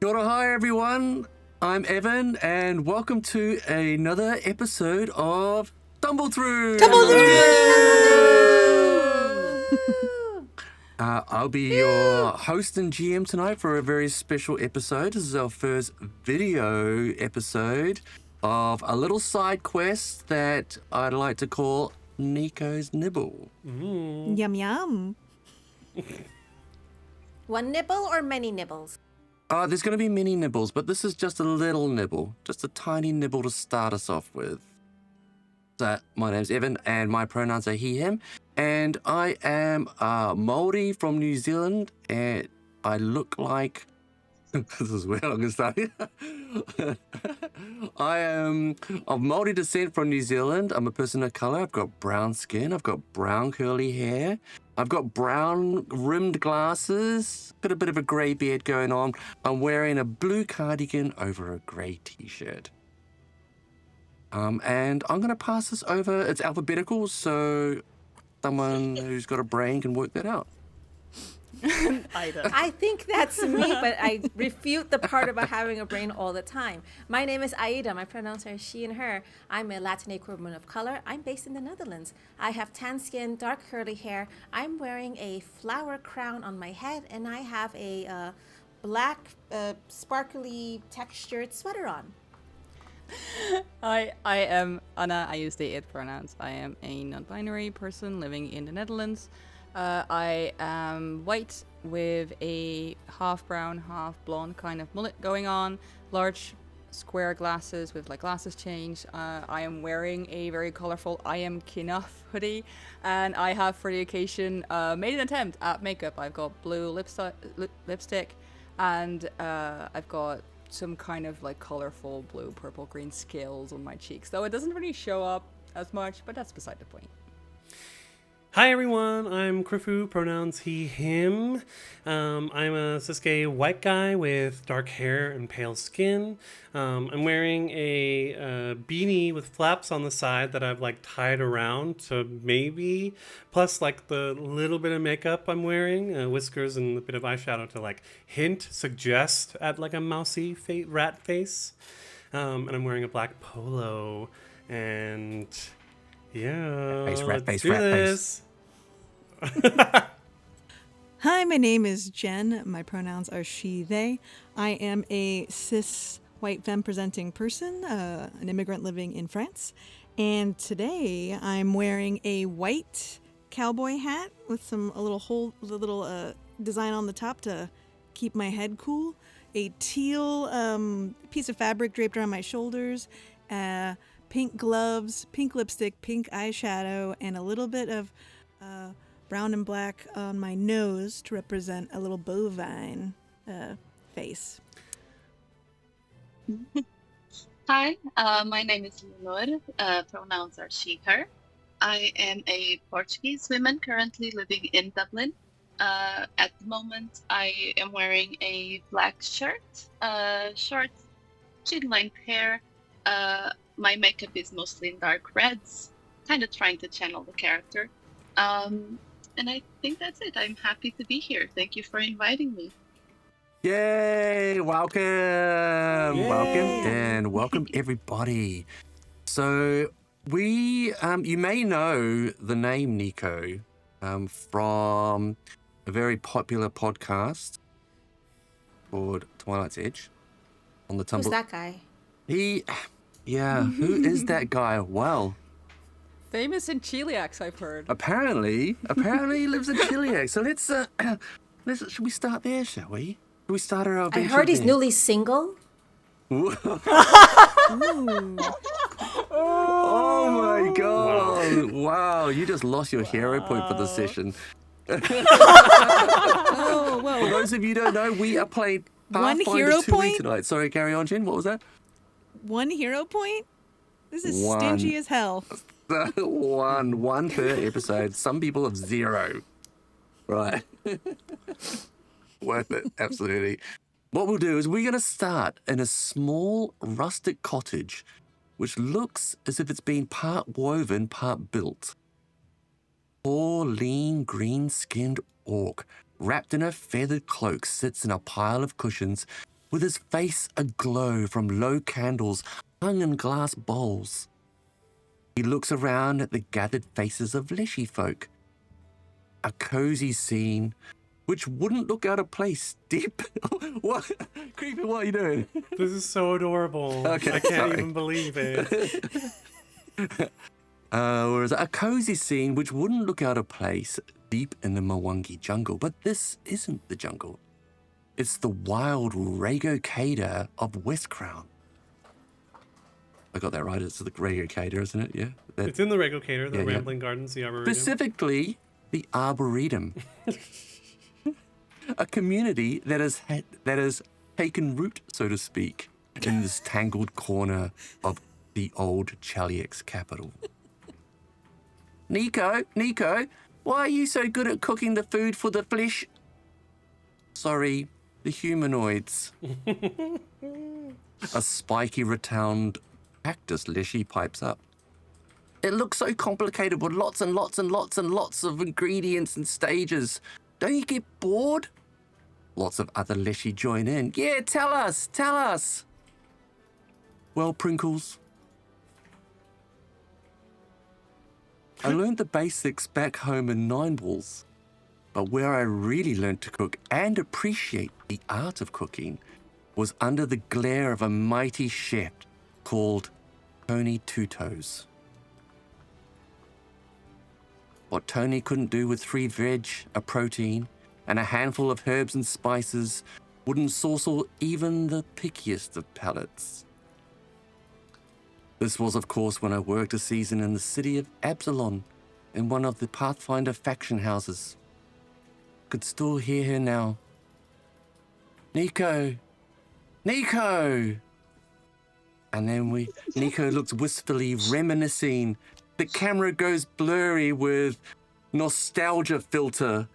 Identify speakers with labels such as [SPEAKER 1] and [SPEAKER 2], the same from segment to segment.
[SPEAKER 1] Kia ora, hi everyone. I'm Evan, and welcome to another episode of Tumble Through. I'll be your host and GM tonight for a very special episode. This is our first video episode of a little side quest that I'd like to call Nikau's Nibble.
[SPEAKER 2] Yum yum.
[SPEAKER 3] One nibble or many nibbles?
[SPEAKER 1] There's going to be many nibbles, but this is just a little nibble, just a tiny nibble to start us off with. So, my name's Evan, and my pronouns are he, him, and I am Māori from New Zealand, and I look like... This is where I'm going to start. I am of Māori descent from New Zealand. I'm a person of colour. I've got brown skin. I've got brown curly hair. I've got brown rimmed glasses. Got a bit of a grey beard going on. I'm wearing a blue cardigan over a grey t-shirt. And I'm going to pass this over. It's alphabetical, so someone who's got a brain can work that out.
[SPEAKER 3] I think that's me, but I refute the part about having a brain all the time. My name is Aida. My pronouns are she and her. I'm a Latinx woman of color. I'm based in the Netherlands. I have tan skin, dark curly hair. I'm wearing a flower crown on my head, and I have a black, sparkly textured sweater on.
[SPEAKER 4] Hi, I am Anna. I use they, it pronouns. I am a non-binary person living in the Netherlands. I am white with a half brown, half blonde kind of mullet going on, large square glasses with like glasses change. I am wearing a very colorful I am Kinough hoodie, and I have for the occasion made an attempt at makeup. I've got blue lipstick, and I've got some kind of like colorful blue, purple, green scales on my cheeks, though it doesn't really show up as much, but that's beside the point.
[SPEAKER 5] Hi everyone, I'm Krifu, pronouns he, him. I'm a cis-gay white guy with dark hair and pale skin. I'm wearing a beanie with flaps on the side that I've like tied around to maybe, plus like the little bit of makeup I'm wearing, whiskers and a bit of eyeshadow to like suggest at like a mousy rat face. And I'm wearing a black polo, and yeah,
[SPEAKER 1] Rat face.
[SPEAKER 2] Hi, my name is Jen. My pronouns are she, they. I am a cis white femme presenting person, an immigrant living in France. And today I'm wearing a white cowboy hat with a little design on the top to keep my head cool. A teal piece of fabric draped around my shoulders. Pink gloves, pink lipstick, pink eyeshadow, and a little bit of brown and black on my nose to represent a little bovine face.
[SPEAKER 6] Hi, my name is Leonor. Pronouns are she, her. I am a Portuguese woman currently living in Dublin. At the moment, I am wearing a black shirt, short, chin-length hair. My makeup is mostly in dark reds, kind of trying to channel the character. And I think that's it. I'm happy to be here. Thank you for inviting me.
[SPEAKER 1] Yay! Welcome!
[SPEAKER 5] Yay.
[SPEAKER 1] Welcome, and welcome everybody. So you may know the name Nikau from a very popular podcast called Twilight's Edge on the Tumble.
[SPEAKER 3] Who's that guy?
[SPEAKER 1] Who is that guy? Well,
[SPEAKER 4] Famous in Chiliacs, I've heard.
[SPEAKER 1] apparently he lives in Chiliac. So should we start there, shall we? Should we start our
[SPEAKER 3] I
[SPEAKER 1] adventure
[SPEAKER 3] heard he's
[SPEAKER 1] there?
[SPEAKER 3] newly single.
[SPEAKER 1] Oh my god! Wow, you just lost your hero point for the session.
[SPEAKER 2] Oh, whoa.
[SPEAKER 1] For those of you who don't know, we are playing
[SPEAKER 2] One
[SPEAKER 1] Pathfinder
[SPEAKER 2] hero
[SPEAKER 1] Society
[SPEAKER 2] point?
[SPEAKER 1] tonight. Sorry, carry on, Jen. What was that?
[SPEAKER 2] 1 hero point? This is
[SPEAKER 1] One.
[SPEAKER 2] stingy as hell.
[SPEAKER 1] One per episode. Some people have 0. Right. Worth it, absolutely. What we'll do is we're going to start in a small rustic cottage, which looks as if it's been part woven, part built. Poor, lean, green-skinned orc, wrapped in a feathered cloak, sits in a pile of cushions with his face aglow from low candles hung in glass bowls. He looks around at the gathered faces of leshy folk. A cozy scene which wouldn't look out of place deep. What? Creepy, what are you doing?
[SPEAKER 5] This is so adorable.
[SPEAKER 1] Okay,
[SPEAKER 5] I can't
[SPEAKER 1] sorry.
[SPEAKER 5] even believe it.
[SPEAKER 1] Whereas a cozy scene which wouldn't look out of place deep in the Mwangi jungle. But this isn't the jungle. It's the wild Ragocada of West Crown. I got that right. It's the Ragocada, isn't it? Yeah.
[SPEAKER 5] It's in the Ragocada, the
[SPEAKER 1] Yeah, yeah.
[SPEAKER 5] Rambling Gardens, the Arboretum.
[SPEAKER 1] Specifically, the Arboretum. A community that has taken root, so to speak, in this tangled corner of the old Chaliax capital. Nikau, why are you so good at cooking the food for the flesh? Sorry, the humanoids. A spiky, rotund cactus leshy pipes up. It looks so complicated with lots and lots and lots and lots of ingredients and stages. Don't you get bored? Lots of other leshy join in. Yeah, tell us. Well, Prinkles, I learned the basics back home in Nine Balls, but where I really learned to cook and appreciate the art of cooking was under the glare of a mighty chef called Tony Two Toes. What Tony couldn't do with 3 veg, a protein, and a handful of herbs and spices wouldn't sauce even the pickiest of palates. This was, of course, when I worked a season in the city of Absalom in one of the Pathfinder faction houses. Could still hear her now. Nikau! And then Nikau looks wistfully reminiscing. The camera goes blurry with nostalgia filter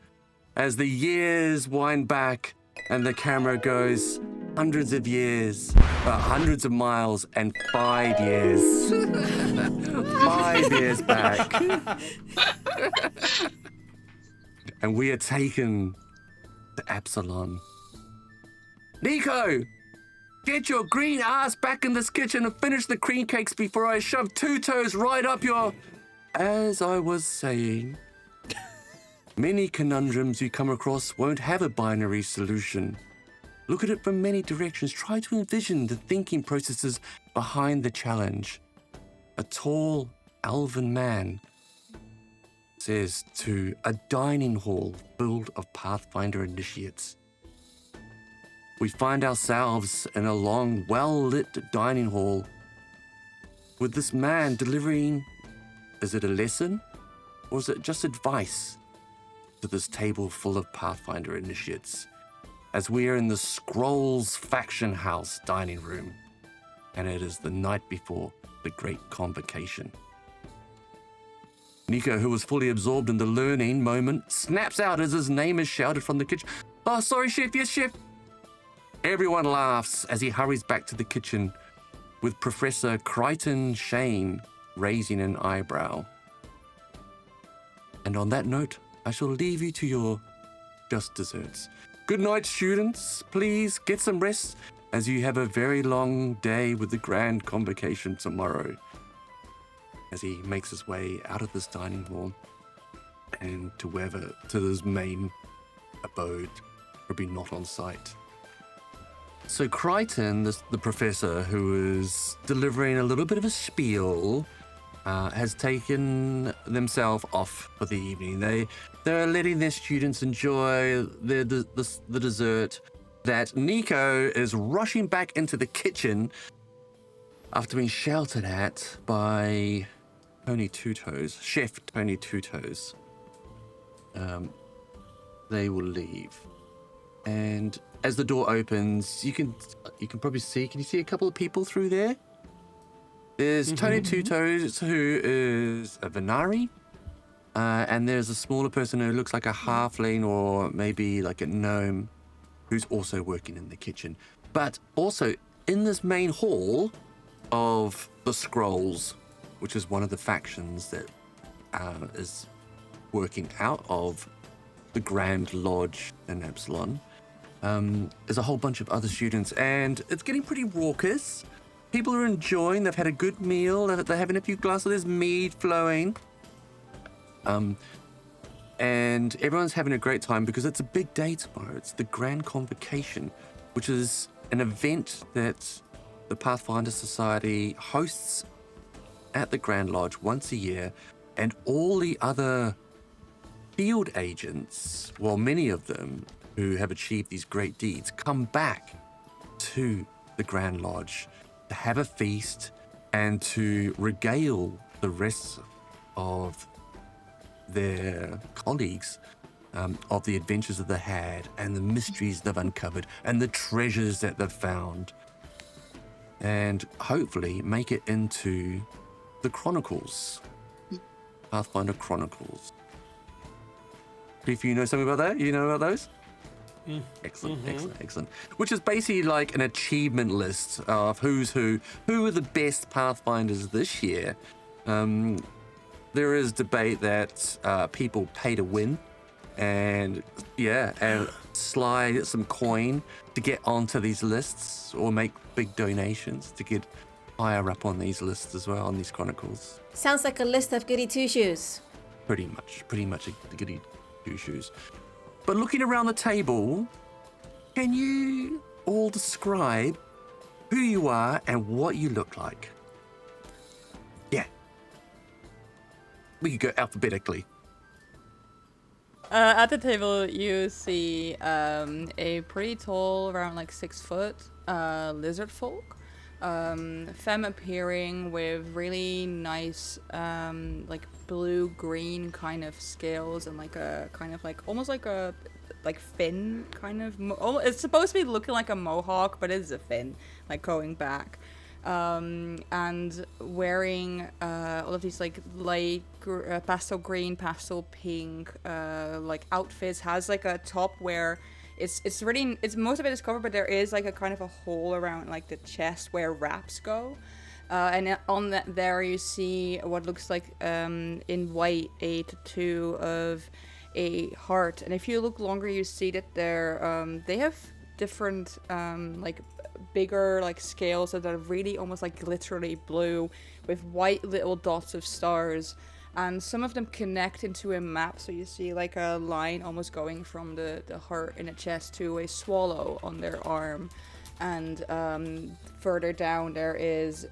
[SPEAKER 1] as the years wind back and the camera goes hundreds of years, hundreds of miles and 5 years. 5 years back. And we are taken to Absalom. Nikau! Get your green ass back in this kitchen and finish the cream cakes before I shove Two Toes right up your... As I was saying, many conundrums you come across won't have a binary solution. Look at it from many directions. Try to envision the thinking processes behind the challenge. A tall, elven man says to a dining hall filled of Pathfinder initiates. We find ourselves in a long, well-lit dining hall with this man delivering, is it a lesson or is it just advice to this table full of Pathfinder initiates as we are in the Scrolls Faction House dining room and it is the night before the Great Convocation. Nikau, who was fully absorbed in the learning moment, snaps out as his name is shouted from the kitchen. Oh, sorry, chef. Yes, chef. Everyone laughs as he hurries back to the kitchen with Professor Crichton Shane raising an eyebrow. And on that note, I shall leave you to your just desserts. Good night, students. Please get some rest as you have a very long day with the Grand Convocation tomorrow. As he makes his way out of this dining hall and to his main abode, probably not on site. So Crichton, the professor who is delivering a little bit of a spiel, has taken themselves off for the evening. They're letting their students enjoy the dessert. That Nikau is rushing back into the kitchen after being shouted at by Tony Two Toes, Chef Tony Two Toes. They will leave, and as the door opens, you can probably see. Can you see a couple of people through there? There's Tony Two Toes, who is a Venari, and there's a smaller person who looks like a halfling or maybe like a gnome, who's also working in the kitchen. But also in this main hall of the Scrolls, which is one of the factions that is working out of the Grand Lodge in Absalom, There's a whole bunch of other students, and it's getting pretty raucous. People are enjoying. They've had a good meal. They're having a few glasses. There's mead flowing. And everyone's having a great time because it's a big day tomorrow. It's the Grand Convocation, which is an event that the Pathfinder Society hosts at the Grand Lodge once a year, and all the other field agents, well, many of them who have achieved these great deeds, come back to the Grand Lodge to have a feast and to regale the rest of their colleagues of the adventures that they had and the mysteries they've uncovered and the treasures that they've found, and hopefully make it into the Chronicles, Pathfinder Chronicles. If you know something about that, you know about those? Excellent. Which is basically like an achievement list of who's who are the best Pathfinders this year. There is debate that people pay to win, and slide some coin to get onto these lists or make big donations to get higher up on these lists as well, on these chronicles.
[SPEAKER 3] Sounds like a list of goody two-shoes.
[SPEAKER 1] Pretty much a goody two-shoes. But looking around the table, can you all describe who you are and what you look like? Yeah. We could go alphabetically.
[SPEAKER 4] At the table, you see a pretty tall, around like 6 foot, lizard folk. Femme appearing with really nice, like blue-green kind of scales and like a kind of like almost like a fin kind of. It's supposed to be looking like a mohawk, but it's a fin, like going back. And wearing all of these like light pastel green, pastel pink like outfits. Has like a top where it's most of it is covered, but there is like a kind of a hole around like the chest where wraps go. And on that there you see what looks like in white a tattoo of a heart. And if you look longer, you see that they have different like bigger like scales that are really almost like glittery blue with white little dots of stars, and some of them connect into a map, so you see like a line almost going from the heart in the chest to a swallow on their arm. And further down there is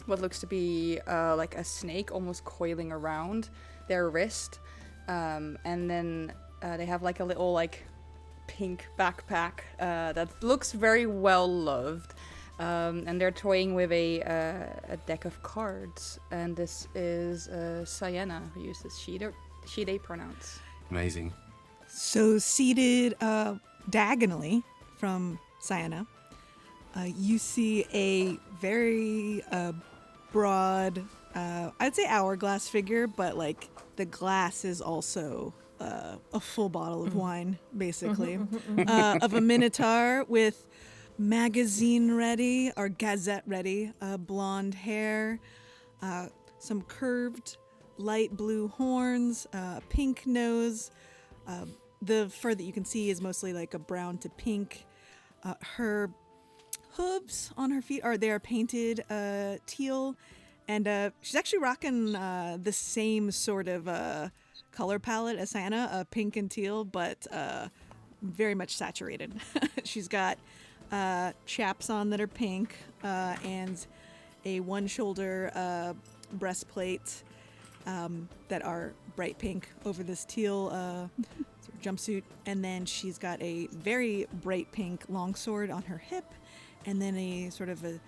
[SPEAKER 4] what looks to be like a snake almost coiling around their wrist, and then they have like a little like pink backpack that looks very well loved, and they're toying with a deck of cards, and this is Sienna, who uses she they pronouns.
[SPEAKER 1] Amazing.
[SPEAKER 2] So seated diagonally from Sienna, you see a very broad, I'd say hourglass figure, but like the glass is also a full bottle of wine, basically, of a minotaur with magazine ready or gazette ready, blonde hair, some curved light blue horns, pink nose. The fur that you can see is mostly like a brown to pink. Her hooves on her feet they are painted teal, and she's actually rocking the same sort of color palette as Sienna, pink and teal, but very much saturated. She's got chaps on that are pink, and a one-shoulder breastplate that are bright pink over this teal sort of jumpsuit. And then she's got a very bright pink longsword on her hip, and then a sort of a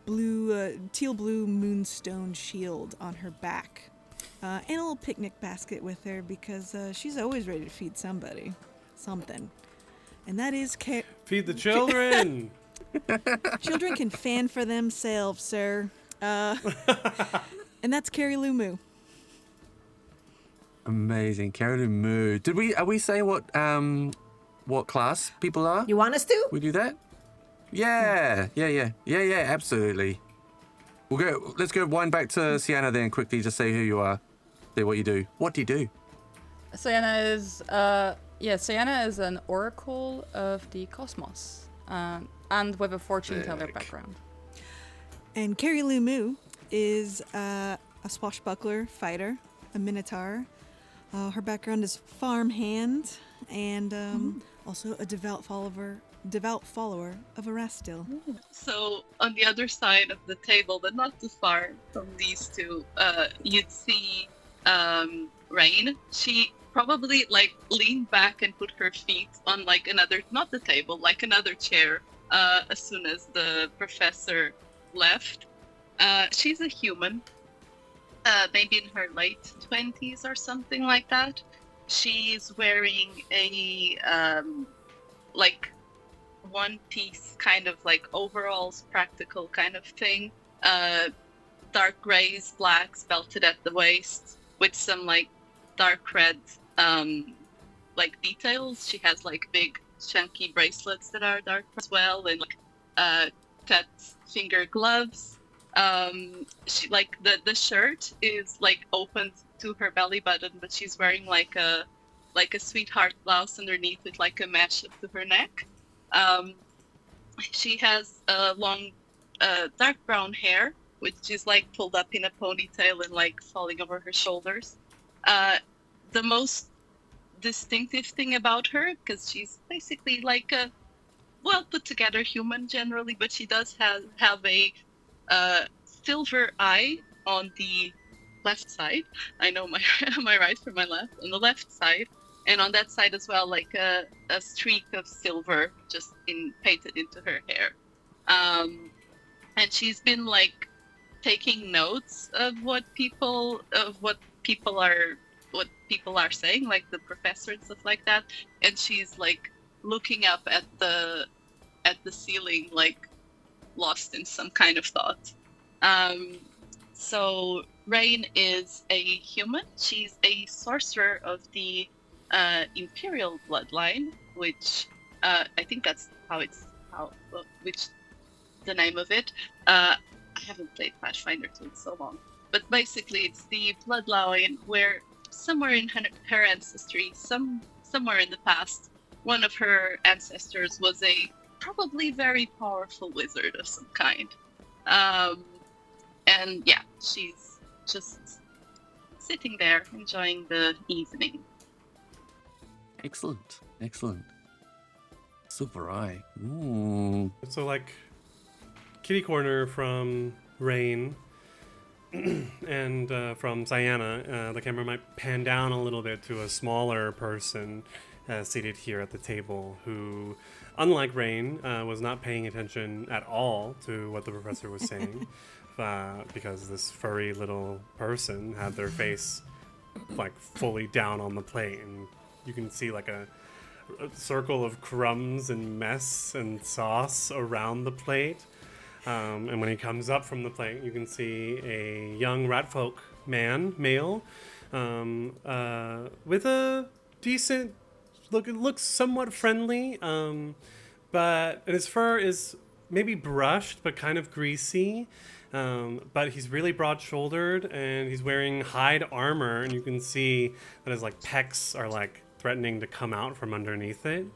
[SPEAKER 2] blue, teal blue moonstone shield on her back. And a little picnic basket with her because she's always ready to feed somebody something. And that is
[SPEAKER 5] Feed the children!
[SPEAKER 2] Children can fan for themselves, sir. And that's Carrie Lou Moo.
[SPEAKER 1] Amazing. Carrie Lou Moo. Are we saying what class people are?
[SPEAKER 3] You want us to?
[SPEAKER 1] We do that? Yeah, absolutely. Let's go wind back to Sienna then quickly, just say who you are. Say what you do. What do you do?
[SPEAKER 4] Sienna is Yeah, Sayana is an oracle of the cosmos, and with a fortune teller
[SPEAKER 1] Sick.
[SPEAKER 4] background.
[SPEAKER 2] And Carrie Lou Moo is a swashbuckler fighter, a minotaur. Her background is farmhand and also a devout follower of Erastil.
[SPEAKER 6] So on the other side of the table, but not too far from these two, you'd see Rain. She probably like leaned back and put her feet on like another, not the table, like another chair. As soon as the professor left, she's a human, maybe in her late 20s or something like that. She's wearing a like one piece kind of like overalls, practical kind of thing. Dark grays, blacks, belted at the waist with some like dark red like details. She has like big chunky bracelets that are dark as well, and like cut finger gloves. She like the shirt is like opened to her belly button, but she's wearing like a sweetheart blouse underneath with like a mesh up to her neck. She has long dark brown hair, which is like pulled up in a ponytail and like falling over her shoulders. The most distinctive thing about her, because she's basically like a well put together human generally, but she does have a silver eye on the left side. I know my my right from my left. On the left side, and on that side as well, like a streak of silver just painted into her hair. And she's been like taking notes of what people are saying, like the professor and stuff like that. And she's like looking up at the ceiling, like lost in some kind of thought. So Rain is a human. She's a sorcerer of the Imperial bloodline, which I think that's which the name of it. I haven't played Pathfinder in so long, but basically it's the bloodline where somewhere in her ancestry, somewhere in the past, one of her ancestors was a probably very powerful wizard of some kind. And yeah, she's just sitting there enjoying the evening.
[SPEAKER 1] Excellent. Super eye.
[SPEAKER 5] So like kitty corner from Rain and from Sayana, the camera might pan down a little bit to a smaller person seated here at the table who, unlike Rain, was not paying attention at all to what the professor was saying because this furry little person had their face like fully down on the plate, and you can see like a circle of crumbs and mess and sauce around the plate. And when he comes up from the plate, you can see a young ratfolk male, with a decent look. It looks somewhat friendly, but his fur is maybe brushed, but kind of greasy. But he's really broad-shouldered, and he's wearing hide armor, and you can see that his like pecs are like threatening to come out from underneath it.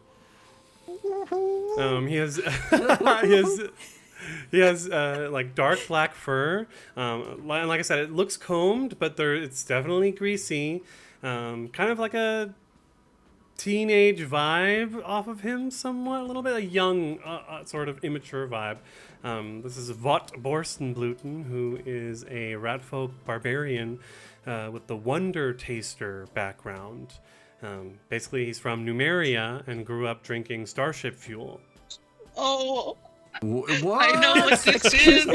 [SPEAKER 5] He has like dark black fur. Like I said, it looks combed, but it's definitely greasy. Kind of like a teenage vibe off of him, somewhat, a little bit a young, sort of immature vibe. This is Vought Borstenbluten, who is a ratfolk barbarian with the Wonder Taster background. Basically, he's from Numeria and grew up drinking starship fuel.
[SPEAKER 6] Oh,
[SPEAKER 1] What?
[SPEAKER 6] I know what this is.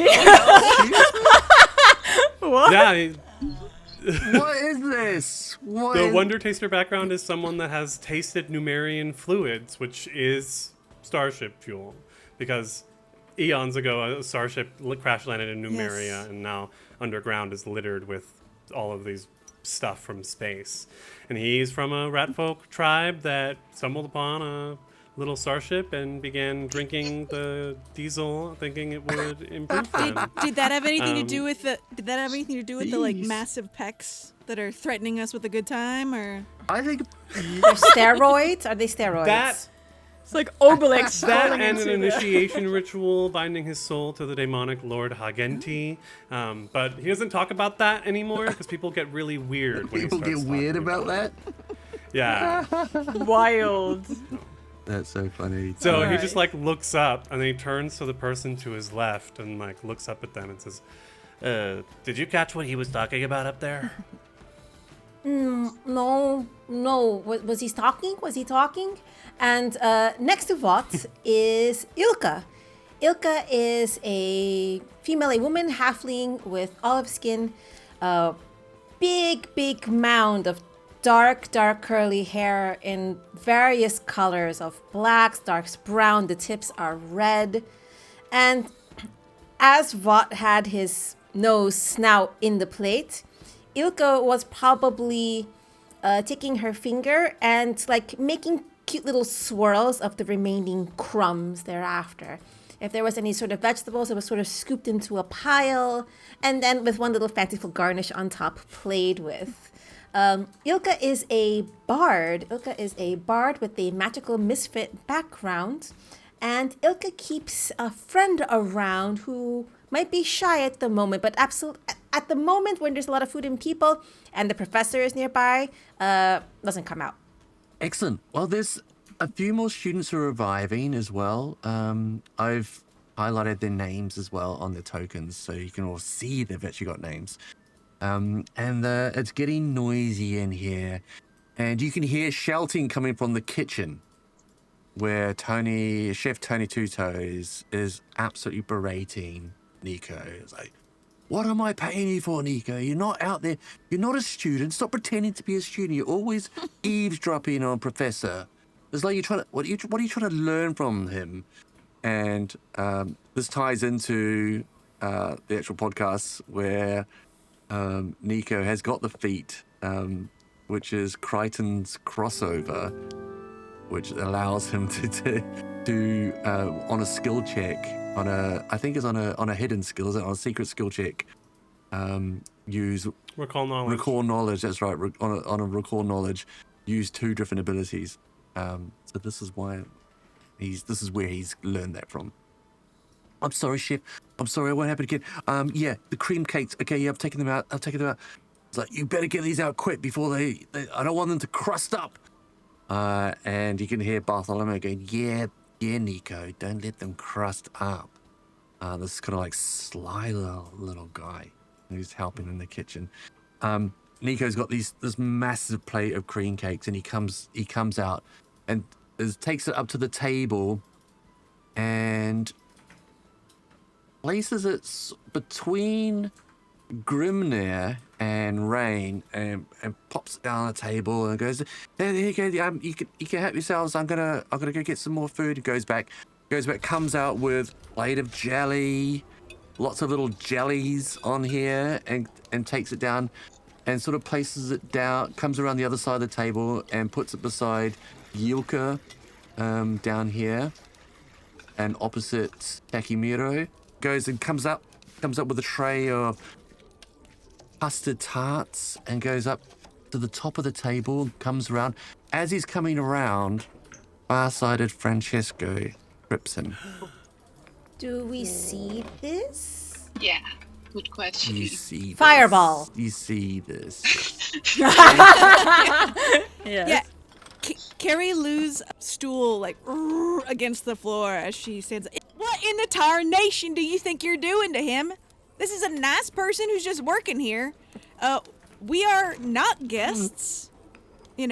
[SPEAKER 4] What?
[SPEAKER 5] Yeah,
[SPEAKER 1] What is this?
[SPEAKER 5] the Wonder Taster background is someone that has tasted Numerian fluids, which is starship fuel. Because eons ago, a starship crash landed in Numeria,
[SPEAKER 2] Yes.
[SPEAKER 5] and now underground is littered with all of these stuff from space. And he's from a ratfolk tribe that stumbled upon a little starship and began drinking the diesel, thinking it would improve them.
[SPEAKER 2] Did that have anything to do with the? Did that have anything to do with the like
[SPEAKER 1] Jeez.
[SPEAKER 2] massive pecs that are threatening us with a good time, or?
[SPEAKER 1] I think
[SPEAKER 3] They're steroids? Are they steroids?
[SPEAKER 5] That
[SPEAKER 4] It's like Obelix
[SPEAKER 5] That
[SPEAKER 4] falling
[SPEAKER 5] and
[SPEAKER 4] into
[SPEAKER 5] an
[SPEAKER 4] the-
[SPEAKER 5] initiation ritual binding his soul to the demonic Lord Hagenti. But he doesn't talk about that anymore because people get really weird when
[SPEAKER 1] people
[SPEAKER 5] he
[SPEAKER 1] get
[SPEAKER 5] starts
[SPEAKER 1] weird
[SPEAKER 5] talking
[SPEAKER 1] about that.
[SPEAKER 5] Yeah.
[SPEAKER 4] Wild.
[SPEAKER 1] That's so funny.
[SPEAKER 5] So he
[SPEAKER 4] Alright.
[SPEAKER 5] just like looks up and then he turns to the person to his left and like looks up at them and says, did you catch what he was talking about up there?
[SPEAKER 3] No. Was he talking? And next to Vought is Ilka. Ilka is a female, a woman halfling with olive skin, a big mound of dark curly hair in various colors of blacks, darks, brown. The tips are red. And as Vought had his nose snout in the plate, Ilka was probably taking her finger and like making cute little swirls of the remaining crumbs thereafter. If there was any sort of vegetables, it was sort of scooped into a pile, and then with one little fanciful garnish on top, played with. Ilka is a bard. Ilka is a bard with a magical misfit background, and Ilka keeps a friend around who might be shy at the moment, but at the moment when there's a lot of food and people, and the professor is nearby, doesn't come out.
[SPEAKER 1] Excellent. Well, there's a few more students who are arriving as well. I've highlighted their names as well on the tokens, so you can all see they've actually got names. And it's getting noisy in here, and you can hear shouting coming from the kitchen, where Chef Tony Two Toes is absolutely berating Nikau. It's like, what am I paying you for, Nikau? You're not out there. You're not a student. Stop pretending to be a student. You're always eavesdropping on Professor. It's like you're trying to. What are you trying to learn from him? And this ties into the actual podcast where Nikau has got the feat, which is Crichton's crossover, which allows him to on a skill check. I think it's on a hidden skill, is it? On a secret skill check. Use
[SPEAKER 5] Recall knowledge.
[SPEAKER 1] recall knowledge. That's right. On a recall knowledge, use 2 different abilities. So this is why this is where he's learned that from. I'm sorry, Chef. I'm sorry, it won't happen again. Yeah, the cream cakes. Okay, yeah, I've taken them out. It's like, you better get these out quick before they I don't want them to crust up. And you can hear Bartholomew going, yeah, Nikau, don't let them crust up. This is kind of like sly little guy who's helping in the kitchen. Nikau's got this massive plate of cream cakes, and he comes out and takes it up to the table and places it between Grimnir and Rain, and pops it down on the table and goes, "There you go. You can help yourselves. I'm gonna go get some more food." He goes back, comes out with a plate of jelly, lots of little jellies on here, and takes it down and sort of places it down, comes around the other side of the table and puts it beside Yilka down here and opposite Takimiro. Goes and comes up with a tray of custard tarts and goes up to the top of the table, comes around. As he's coming around, far-sighted Francesco trips him.
[SPEAKER 3] Do we see this?
[SPEAKER 6] Yeah, good question.
[SPEAKER 1] You see this.
[SPEAKER 3] Fireball.
[SPEAKER 1] You see this.
[SPEAKER 2] Yeah. Carrie Lou's stool like against the floor as she stands. What in the tarnation do you think you're doing to him? This is a nice person who's just working here. We are not guests, and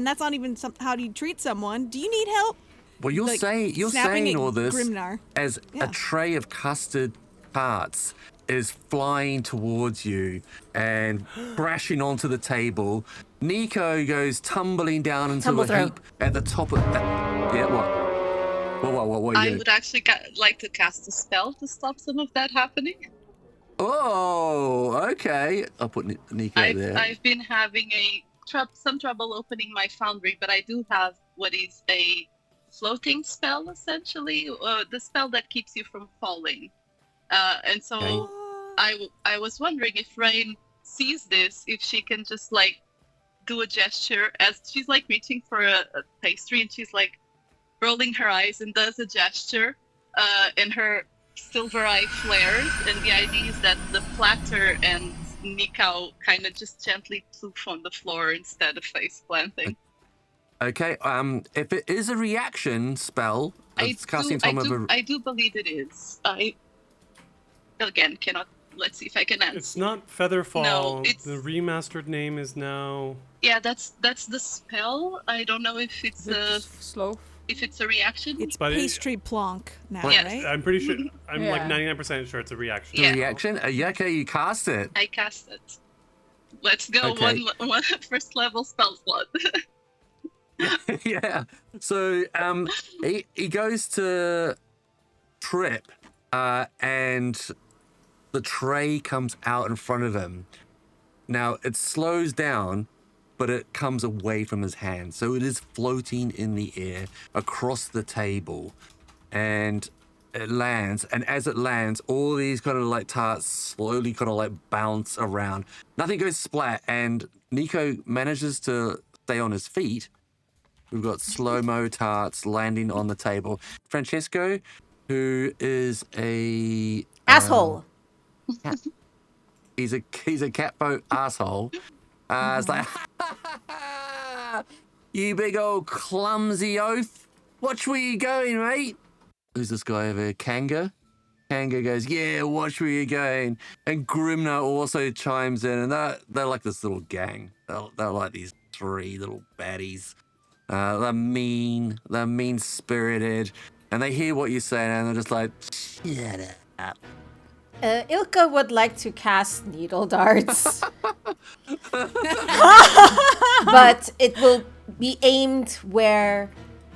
[SPEAKER 2] that's not even how do you treat someone. Do you need help?
[SPEAKER 1] Well, you're
[SPEAKER 2] snapping
[SPEAKER 1] saying
[SPEAKER 2] at
[SPEAKER 1] all this
[SPEAKER 2] Grimnar.
[SPEAKER 1] as a tray of custard tarts is flying towards you and crashing onto the table. Nikau goes tumbling down into
[SPEAKER 3] Tumble
[SPEAKER 1] a
[SPEAKER 3] through.
[SPEAKER 1] heap at the top of yeah, what? What?
[SPEAKER 6] I would actually like to cast a spell to stop some of that happening.
[SPEAKER 1] Oh, okay. I'll put Nikau there.
[SPEAKER 6] I've been having some trouble opening my foundry, but I do have what is a floating spell, essentially, the spell that keeps you from falling. And so
[SPEAKER 1] Okay.
[SPEAKER 6] I was wondering if Rain sees this, if she can just like do a gesture as she's like reaching for a pastry, and she's like rolling her eyes and does a gesture, and her silver eye flares, and the idea is that the platter and Nikau kind of just gently poof on the floor instead of face planting.
[SPEAKER 1] Okay. If it is a reaction spell, it's casting time of a.
[SPEAKER 6] I do believe it is. I again cannot. Let's see if I can answer.
[SPEAKER 5] It's not Featherfall.
[SPEAKER 6] No, it's
[SPEAKER 5] the remastered name is now.
[SPEAKER 6] Yeah, that's the spell. I don't know if it's a
[SPEAKER 4] slow.
[SPEAKER 6] if it's a reaction.
[SPEAKER 2] It's
[SPEAKER 5] But
[SPEAKER 2] pastry plonk now,
[SPEAKER 6] Yes.
[SPEAKER 2] right?
[SPEAKER 5] I'm pretty sure. I'm like
[SPEAKER 4] Yeah.
[SPEAKER 5] 99% sure it's a reaction.
[SPEAKER 6] Yeah.
[SPEAKER 1] Reaction? Yeah, okay, you cast it.
[SPEAKER 6] I cast it. Let's go.
[SPEAKER 1] Okay.
[SPEAKER 6] One first level spell slot.
[SPEAKER 1] Yeah. So he goes to trip, and the tray comes out in front of him. Now it slows down, but it comes away from his hand, so it is floating in the air across the table, and it lands. And as it lands, all these kind of like tarts slowly kind of like bounce around. Nothing goes splat, and Nikau manages to stay on his feet. We've got slow-mo tarts landing on the table. Francesco, who is a
[SPEAKER 3] Asshole.
[SPEAKER 1] he's a catboat asshole. It's like, you big old clumsy oaf. Watch where you going, mate. Who's this guy over here? Kanga? Kanga goes, yeah, watch where you're going. And Grimna also chimes in, and they're like this little gang. They're like these three little baddies. They're mean-spirited, and they hear what you're saying, and they're just like, shut up.
[SPEAKER 3] Ilka would like to cast needle darts. But it will be aimed where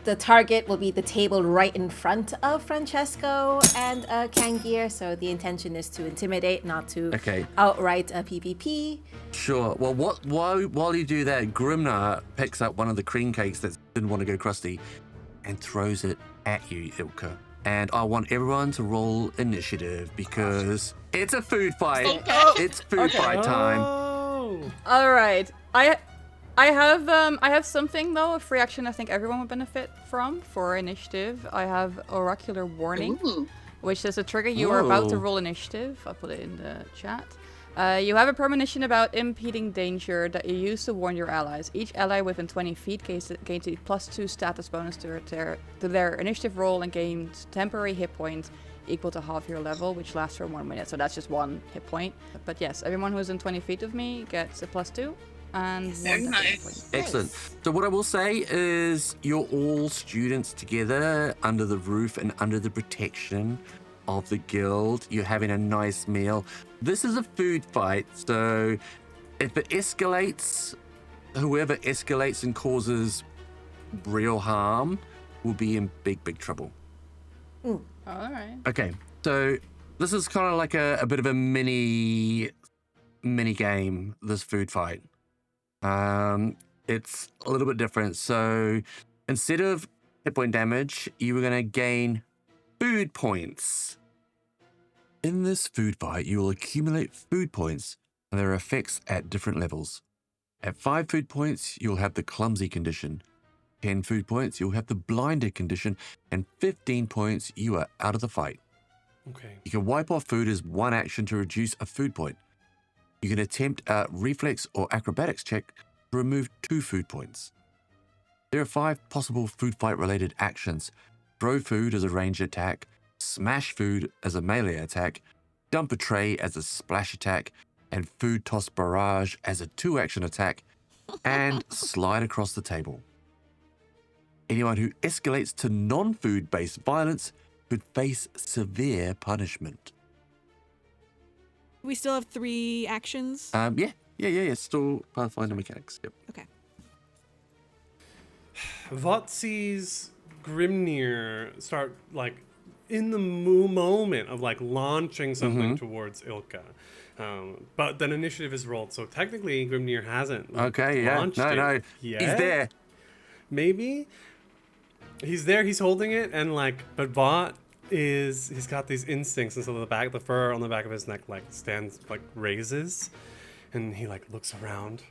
[SPEAKER 3] the target will be the table right in front of Francesco and Kangir. So the intention is to intimidate, not to outright PvP.
[SPEAKER 1] Sure. Well, while you do that, Grimnar picks up one of the cream cakes that didn't want to go crusty and throws it at you, Ilka. And I want everyone to roll initiative because it's a food fight. It's food fight time.
[SPEAKER 5] Oh.
[SPEAKER 4] All right. I have something though, a free action I think everyone would benefit from for initiative. I have Oracular Warning, which says a trigger you are about to roll initiative. I'll put it in the chat. You have a premonition about impeding danger that you use to warn your allies. Each ally within 20 feet gains a +2 status bonus to their initiative roll and gains temporary hit points equal to half your level, which lasts for 1 minute. So that's just 1 hit point. But yes, everyone who's in 20 feet of me gets a +2 and
[SPEAKER 6] Very
[SPEAKER 4] 1
[SPEAKER 6] nice.
[SPEAKER 4] hit point.
[SPEAKER 1] Excellent. So what I will say is you're all students together under the roof and under the protection of the guild. You're having a nice meal. This is a food fight, so if it escalates, whoever escalates and causes real harm will be in big trouble.
[SPEAKER 4] All right.
[SPEAKER 1] Okay, so this is kind of like a bit of a mini game, this food fight. It's a little bit different. So instead of hit point damage, you were going to gain food points. In this food fight, you will accumulate food points, and there are effects at different levels. At 5 food points, you'll have the clumsy condition. 10 food points, you'll have the blinded condition, and 15 points, you are out of the fight.
[SPEAKER 5] Okay.
[SPEAKER 1] You can wipe off food as one action to reduce a food point. You can attempt a reflex or acrobatics check to remove 2 food points. There are 5 possible food fight related actions. Throw food as a ranged attack, smash food as a melee attack, dump a tray as a splash attack, and food toss barrage as a 2-action attack, and slide across the table. Anyone who escalates to non-food based violence could face severe punishment.
[SPEAKER 2] We still have 3 actions.
[SPEAKER 1] Yeah. Still Pathfinder mechanics. Yep.
[SPEAKER 2] Okay.
[SPEAKER 5] Vought sees Grimnir start like in the moment of like launching something towards Ilka. But then initiative is rolled, so technically Grimnir hasn't
[SPEAKER 1] Okay, yeah.
[SPEAKER 5] launched
[SPEAKER 1] No.
[SPEAKER 5] it yet.
[SPEAKER 1] He's there.
[SPEAKER 5] Maybe. he's there, he's holding it, and like, but Vought he's got these instincts, and so the fur on the back of his neck like raises, and he like looks around,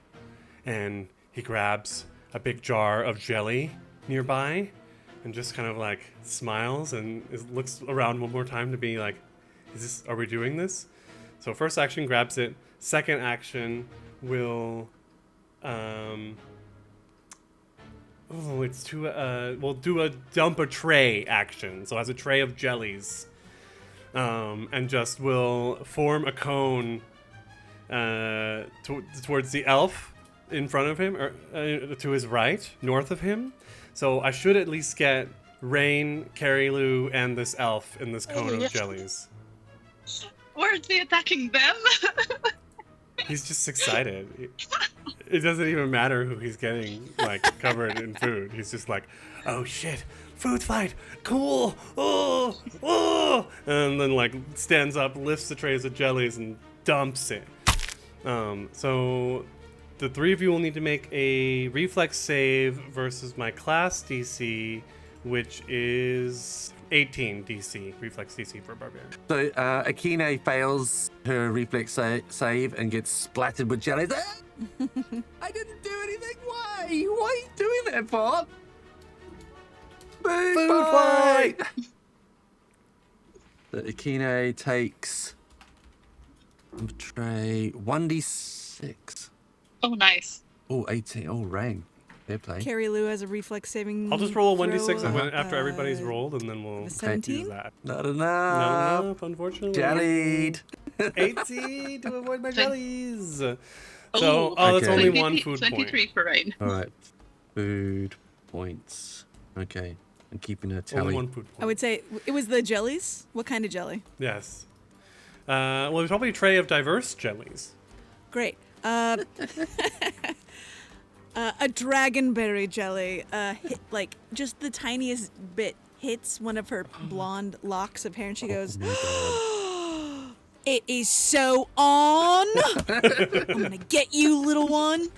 [SPEAKER 5] and he grabs a big jar of jelly nearby, and just kind of like smiles and looks around one more time to be like, are we doing this? So first action grabs it. Second action will, we'll do a dump a tray action. So it has a tray of jellies, and just will form a cone towards the elf in front of him, or to his right, north of him. So I should at least get Rain, Carrie Lou, and this elf in this cone of jellies.
[SPEAKER 6] Weren't we attacking them?
[SPEAKER 5] He's just excited. It doesn't even matter who he's getting like covered in food. He's just like, oh shit, food fight, cool, oh, and then like stands up, lifts the trays of jellies, and dumps it. So the three of you will need to make a reflex save versus my class DC, which is 18 DC, reflex DC for a barbarian.
[SPEAKER 1] So Akine fails her reflex save and gets splattered with jellies. I didn't do anything. Why? Why are you doing that, Bob? Food fight! So Akine takes a tray 1d6.
[SPEAKER 6] Oh, nice.
[SPEAKER 1] Oh, 18. Oh, Rain. Fair play.
[SPEAKER 2] Carrie Lou has a reflex saving.
[SPEAKER 5] I'll just roll a 1d6
[SPEAKER 2] throw,
[SPEAKER 5] after everybody's rolled, and then we'll
[SPEAKER 2] 17?
[SPEAKER 5] use that.
[SPEAKER 1] Not
[SPEAKER 5] Not
[SPEAKER 1] enough.
[SPEAKER 5] enough, unfortunately.
[SPEAKER 1] Jellied.
[SPEAKER 5] 18 to avoid my jellies. So,
[SPEAKER 6] Oh,
[SPEAKER 5] that's
[SPEAKER 1] okay.
[SPEAKER 5] only one food
[SPEAKER 6] 23
[SPEAKER 5] point.
[SPEAKER 6] for Rain.
[SPEAKER 1] All right. Food points. Okay. I'm keeping a
[SPEAKER 5] Only
[SPEAKER 1] tally.
[SPEAKER 5] one food point.
[SPEAKER 2] I would say it was the jellies. What kind of jelly?
[SPEAKER 5] Yes. Well, there's probably a tray of diverse jellies.
[SPEAKER 2] Great. A dragonberry jelly, like just the tiniest bit hits one of her blonde locks of hair, and she goes, "It is so on! I'm gonna get you, little one."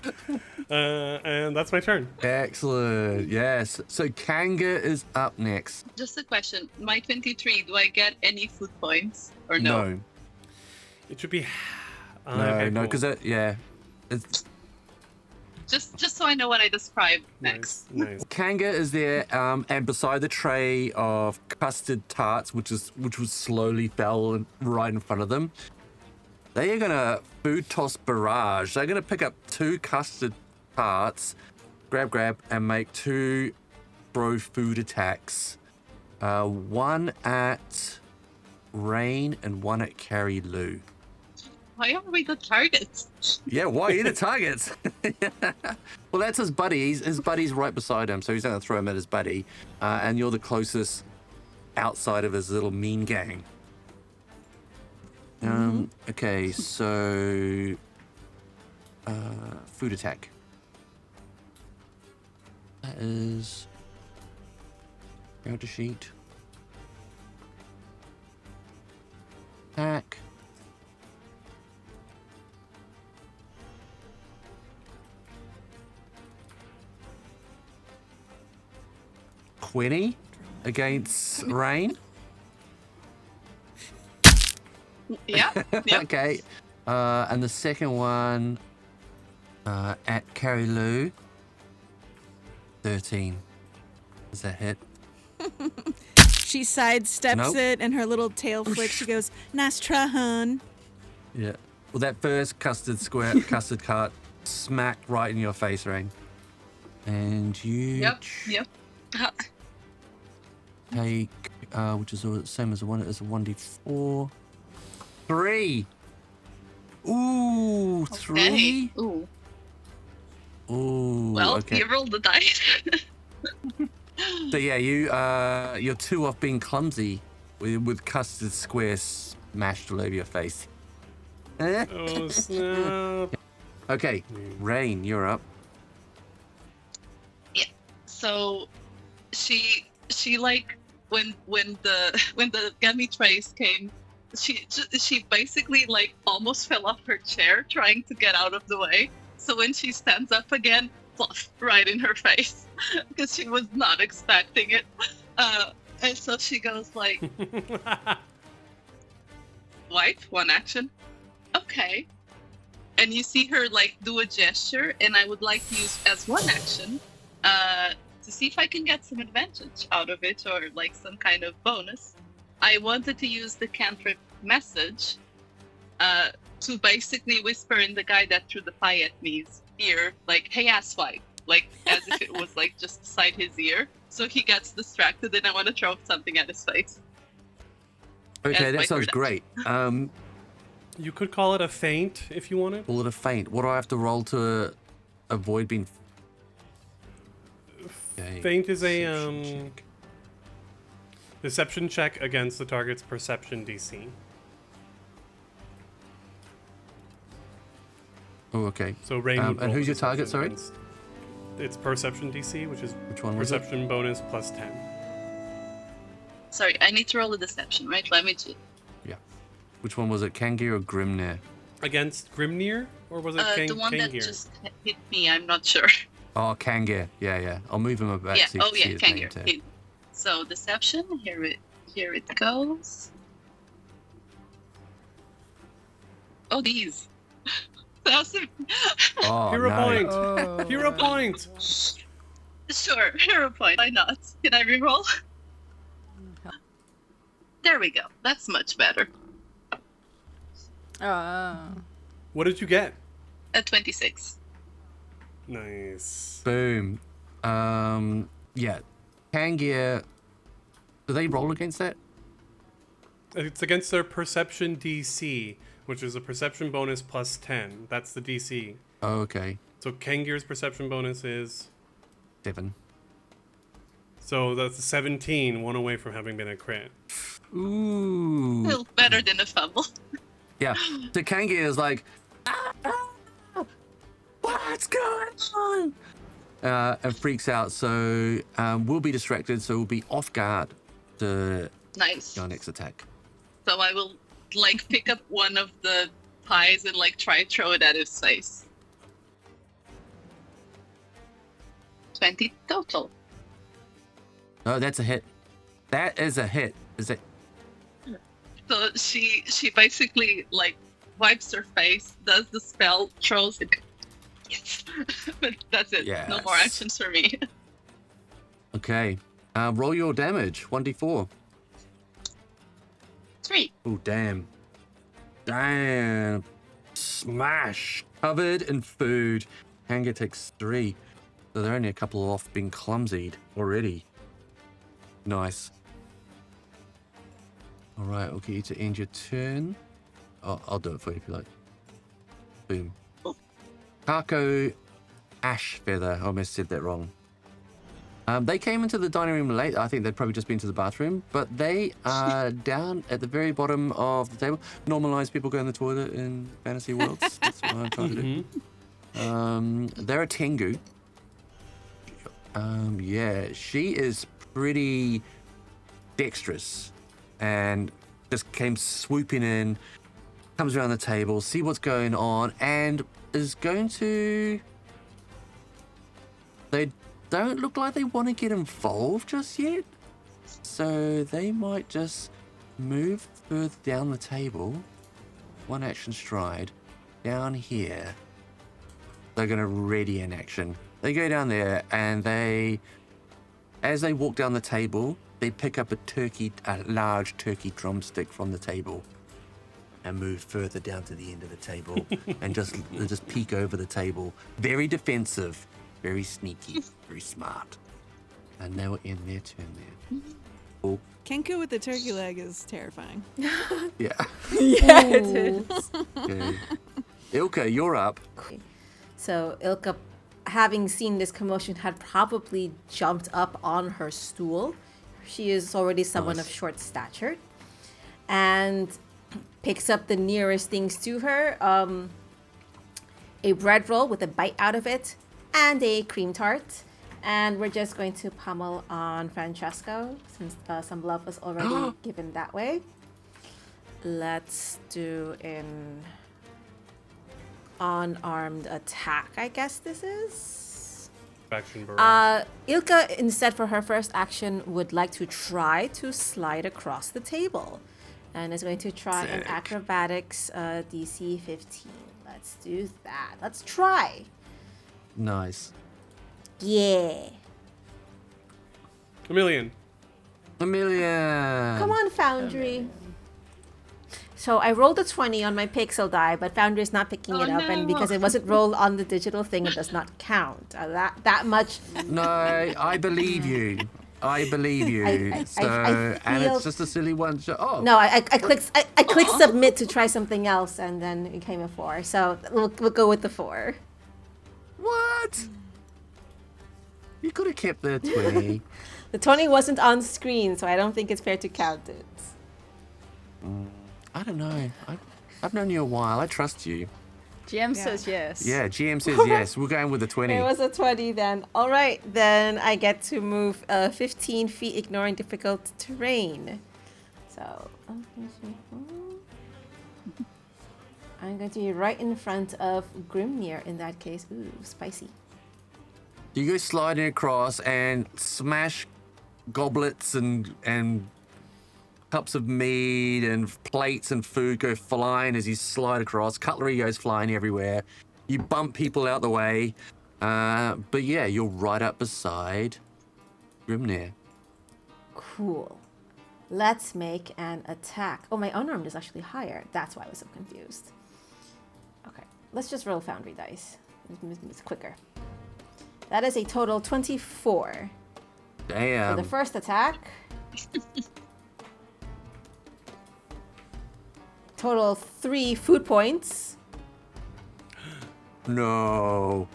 [SPEAKER 5] And that's my turn.
[SPEAKER 1] Excellent. Yes. So Kanga is up next.
[SPEAKER 6] Just a question. My 23, do I get any food points or no?
[SPEAKER 1] No.
[SPEAKER 5] It should be.
[SPEAKER 1] No,
[SPEAKER 5] cool.
[SPEAKER 1] because it's
[SPEAKER 6] Just so I know what I described next.
[SPEAKER 5] Nice.
[SPEAKER 1] Kanga is there, and beside the tray of custard tarts, which was slowly fell right in front of them, they are gonna food toss barrage. They're gonna pick up 2 custard tarts, grab, and make 2 throw food attacks. One at Rain and one at Carrie Lou.
[SPEAKER 6] Why are we the targets?
[SPEAKER 1] Yeah, why are you the targets? Well, that's his buddy. His buddy's right beside him, so he's going to throw him at his buddy. And you're the closest outside of his little mean gang. Okay, so... food attack. That is... Character sheet. Attack. Quinny against Rain.
[SPEAKER 6] Yeah.
[SPEAKER 1] Okay. And the second one at Carrie Lou. 13. Does that hit?
[SPEAKER 2] She sidesteps
[SPEAKER 1] Nope.
[SPEAKER 2] it, and her little tail flicks. She goes, "Nice try, hun."
[SPEAKER 1] Yeah. Well, that first custard cart smacked right in your face, Rain. And you
[SPEAKER 6] Yep.
[SPEAKER 1] take, which is the same as a 1d4. 3. Ooh, 3.
[SPEAKER 6] Okay. Ooh.
[SPEAKER 1] Ooh.
[SPEAKER 6] Well,
[SPEAKER 1] okay.
[SPEAKER 6] you rolled the dice.
[SPEAKER 1] So yeah, you're 2 off being clumsy with custard square smashed all over your face.
[SPEAKER 5] Oh, snap.
[SPEAKER 1] Okay, Rain, you're up.
[SPEAKER 6] Yeah. So, she like when the gummy trays came, she basically like almost fell off her chair trying to get out of the way. So when she stands up again, fluff right in her face because she was not expecting it. And so she goes like, wipe, one action. Okay. And you see her like do a gesture, and I would like to use as one action to see if I can get some advantage out of it or like some kind of bonus. I wanted to use the cantrip message to basically whisper in the guy that threw the pie at me's ear, like, hey, asswipe, like as if it was like just beside his ear. So he gets distracted, and I want to throw something at his face.
[SPEAKER 1] Okay,
[SPEAKER 6] As my
[SPEAKER 1] that sounds
[SPEAKER 6] third
[SPEAKER 1] great.
[SPEAKER 5] You could call it a feint if you wanted.
[SPEAKER 1] Call it a feint. What do I have to roll to avoid being... Okay,
[SPEAKER 5] Feint is a
[SPEAKER 1] deception check.
[SPEAKER 5] deception check against the target's perception DC.
[SPEAKER 1] Oh, okay.
[SPEAKER 5] So Rain.
[SPEAKER 1] and who's your target, sorry?
[SPEAKER 5] It's perception DC, which is
[SPEAKER 1] Which one was it?
[SPEAKER 5] perception bonus plus 10.
[SPEAKER 6] Sorry, I need to roll a deception, right? Let me do.
[SPEAKER 1] Yeah. Which one was it? Kangir or Grimnir?
[SPEAKER 5] Against Grimnir, or was it
[SPEAKER 6] The one that
[SPEAKER 5] Kangir?
[SPEAKER 6] just hit me, I'm not sure.
[SPEAKER 1] Oh, Kangir. Yeah. I'll move him back
[SPEAKER 6] Yeah.
[SPEAKER 1] so you
[SPEAKER 6] Oh
[SPEAKER 1] can see
[SPEAKER 6] yeah,
[SPEAKER 1] his name
[SPEAKER 6] Kangir.
[SPEAKER 1] tag.
[SPEAKER 6] Okay. So deception. Here it goes. Oh, these. Awesome.
[SPEAKER 1] Oh,
[SPEAKER 5] Hero
[SPEAKER 1] no.
[SPEAKER 5] point!
[SPEAKER 4] Oh.
[SPEAKER 5] Hero point!
[SPEAKER 6] Sure, hero point. Why not? Can I reroll? There we go. That's much better.
[SPEAKER 5] What did you get?
[SPEAKER 6] At 26.
[SPEAKER 5] Nice.
[SPEAKER 1] Boom. Yeah. Kangir. Do they roll against that?
[SPEAKER 5] It's against their perception DC, which is a perception bonus plus 10. That's the DC.
[SPEAKER 1] Oh, okay.
[SPEAKER 5] So Kangir's perception bonus is...
[SPEAKER 1] 7.
[SPEAKER 5] So that's 17, one away from having been a crit.
[SPEAKER 1] Ooh.
[SPEAKER 6] Still better than a fumble.
[SPEAKER 1] Yeah. So Kangir is like, what's going on? And freaks out. So we'll be distracted. So we'll be off guard to
[SPEAKER 6] Nice.
[SPEAKER 1] our next attack.
[SPEAKER 6] So I will like pick up one of the pies and like try to throw it at his face. 20 total.
[SPEAKER 1] Oh, that's a hit. That is a hit. Is it?
[SPEAKER 6] So she basically like wipes her face, does the spell, throws it. Yes. But that's it. No more
[SPEAKER 1] Yes.
[SPEAKER 6] actions for me.
[SPEAKER 1] Okay. Roll your damage. 1d4.
[SPEAKER 6] 3.
[SPEAKER 1] Oh, damn. Damn. Smash. Covered in food. Hanger takes 3. So they're only a couple off being clumsied already. Nice. All right, I'll get you to end your turn. I'll do it for you if you like. Boom. Kako Ash Feather. I almost said that wrong. They came into the dining room late. I think they'd probably just been to the bathroom, but they are down at the very bottom of the table. Normalize people go in the toilet in fantasy worlds. That's what I'm trying to do. They're a Tengu. Yeah, she is pretty dexterous and just came swooping in, comes around the table, see what's going on, and is going to... They don't look like they want to get involved just yet, so they might just move further down the table, one action stride, down here. They're going to ready an action. They go down there and as they walk down the table, they pick up a large turkey drumstick from the table and move further down to the end of the table and just peek over the table. Very defensive, very sneaky, very smart. And now we're in their turn there. Oh,
[SPEAKER 2] Kenku with the turkey leg is terrifying.
[SPEAKER 1] yeah.
[SPEAKER 3] Yeah, it is.
[SPEAKER 1] Okay. Ilka, you're up.
[SPEAKER 3] So Ilka, having seen this commotion, had probably jumped up on her stool. She is already someone
[SPEAKER 1] Nice.
[SPEAKER 3] of short stature, and picks up the nearest things to her, a bread roll with a bite out of it, and a cream tart. And we're just going to pummel on Francesco, since some love was already given that way. Let's do an unarmed attack, I guess this is.
[SPEAKER 5] action barrage.
[SPEAKER 3] Ilka, instead for her first action, would like to try to slide across the table. And is going to try an
[SPEAKER 1] Sick.
[SPEAKER 3] acrobatics DC 15. Let's do that. Let's try.
[SPEAKER 1] Nice.
[SPEAKER 3] Yeah.
[SPEAKER 5] Amelia.
[SPEAKER 1] Amelia.
[SPEAKER 3] Come on, Foundry. So I rolled a 20 on my pixel die, but Foundry is not picking it up, and because it wasn't rolled on the digital thing, it does not count. That much.
[SPEAKER 1] No, I believe you. I believe you.
[SPEAKER 3] I
[SPEAKER 1] And
[SPEAKER 3] feel-
[SPEAKER 1] it's just a silly one. Oh.
[SPEAKER 3] No, I clicked submit to try something else, and then it came a 4. So we'll go with the 4.
[SPEAKER 1] What? You could have kept the 20.
[SPEAKER 3] The 20 wasn't on screen, so I don't think it's fair to count it.
[SPEAKER 1] I don't know. I've known you a while. I trust you.
[SPEAKER 4] GM says yes.
[SPEAKER 1] Yeah, GM says yes. We're going with the 20.
[SPEAKER 3] It was a 20 then. All right, then I get to move 15 feet, ignoring difficult terrain. So I'm going to be right in front of Grimnir in that case. Ooh, spicy.
[SPEAKER 1] You go sliding across and smash goblets and cups of mead and plates and food go flying as you slide across. Cutlery goes flying everywhere. You bump people out the way. But yeah, you're right up beside Grimnir.
[SPEAKER 3] Cool. Let's make an attack. Oh, my unarmed is actually higher. That's why I was so confused. Okay, let's just roll Foundry dice. It's quicker. That is a total 24 for
[SPEAKER 1] Damn.
[SPEAKER 3] the first attack. Total 3 food points.
[SPEAKER 1] No.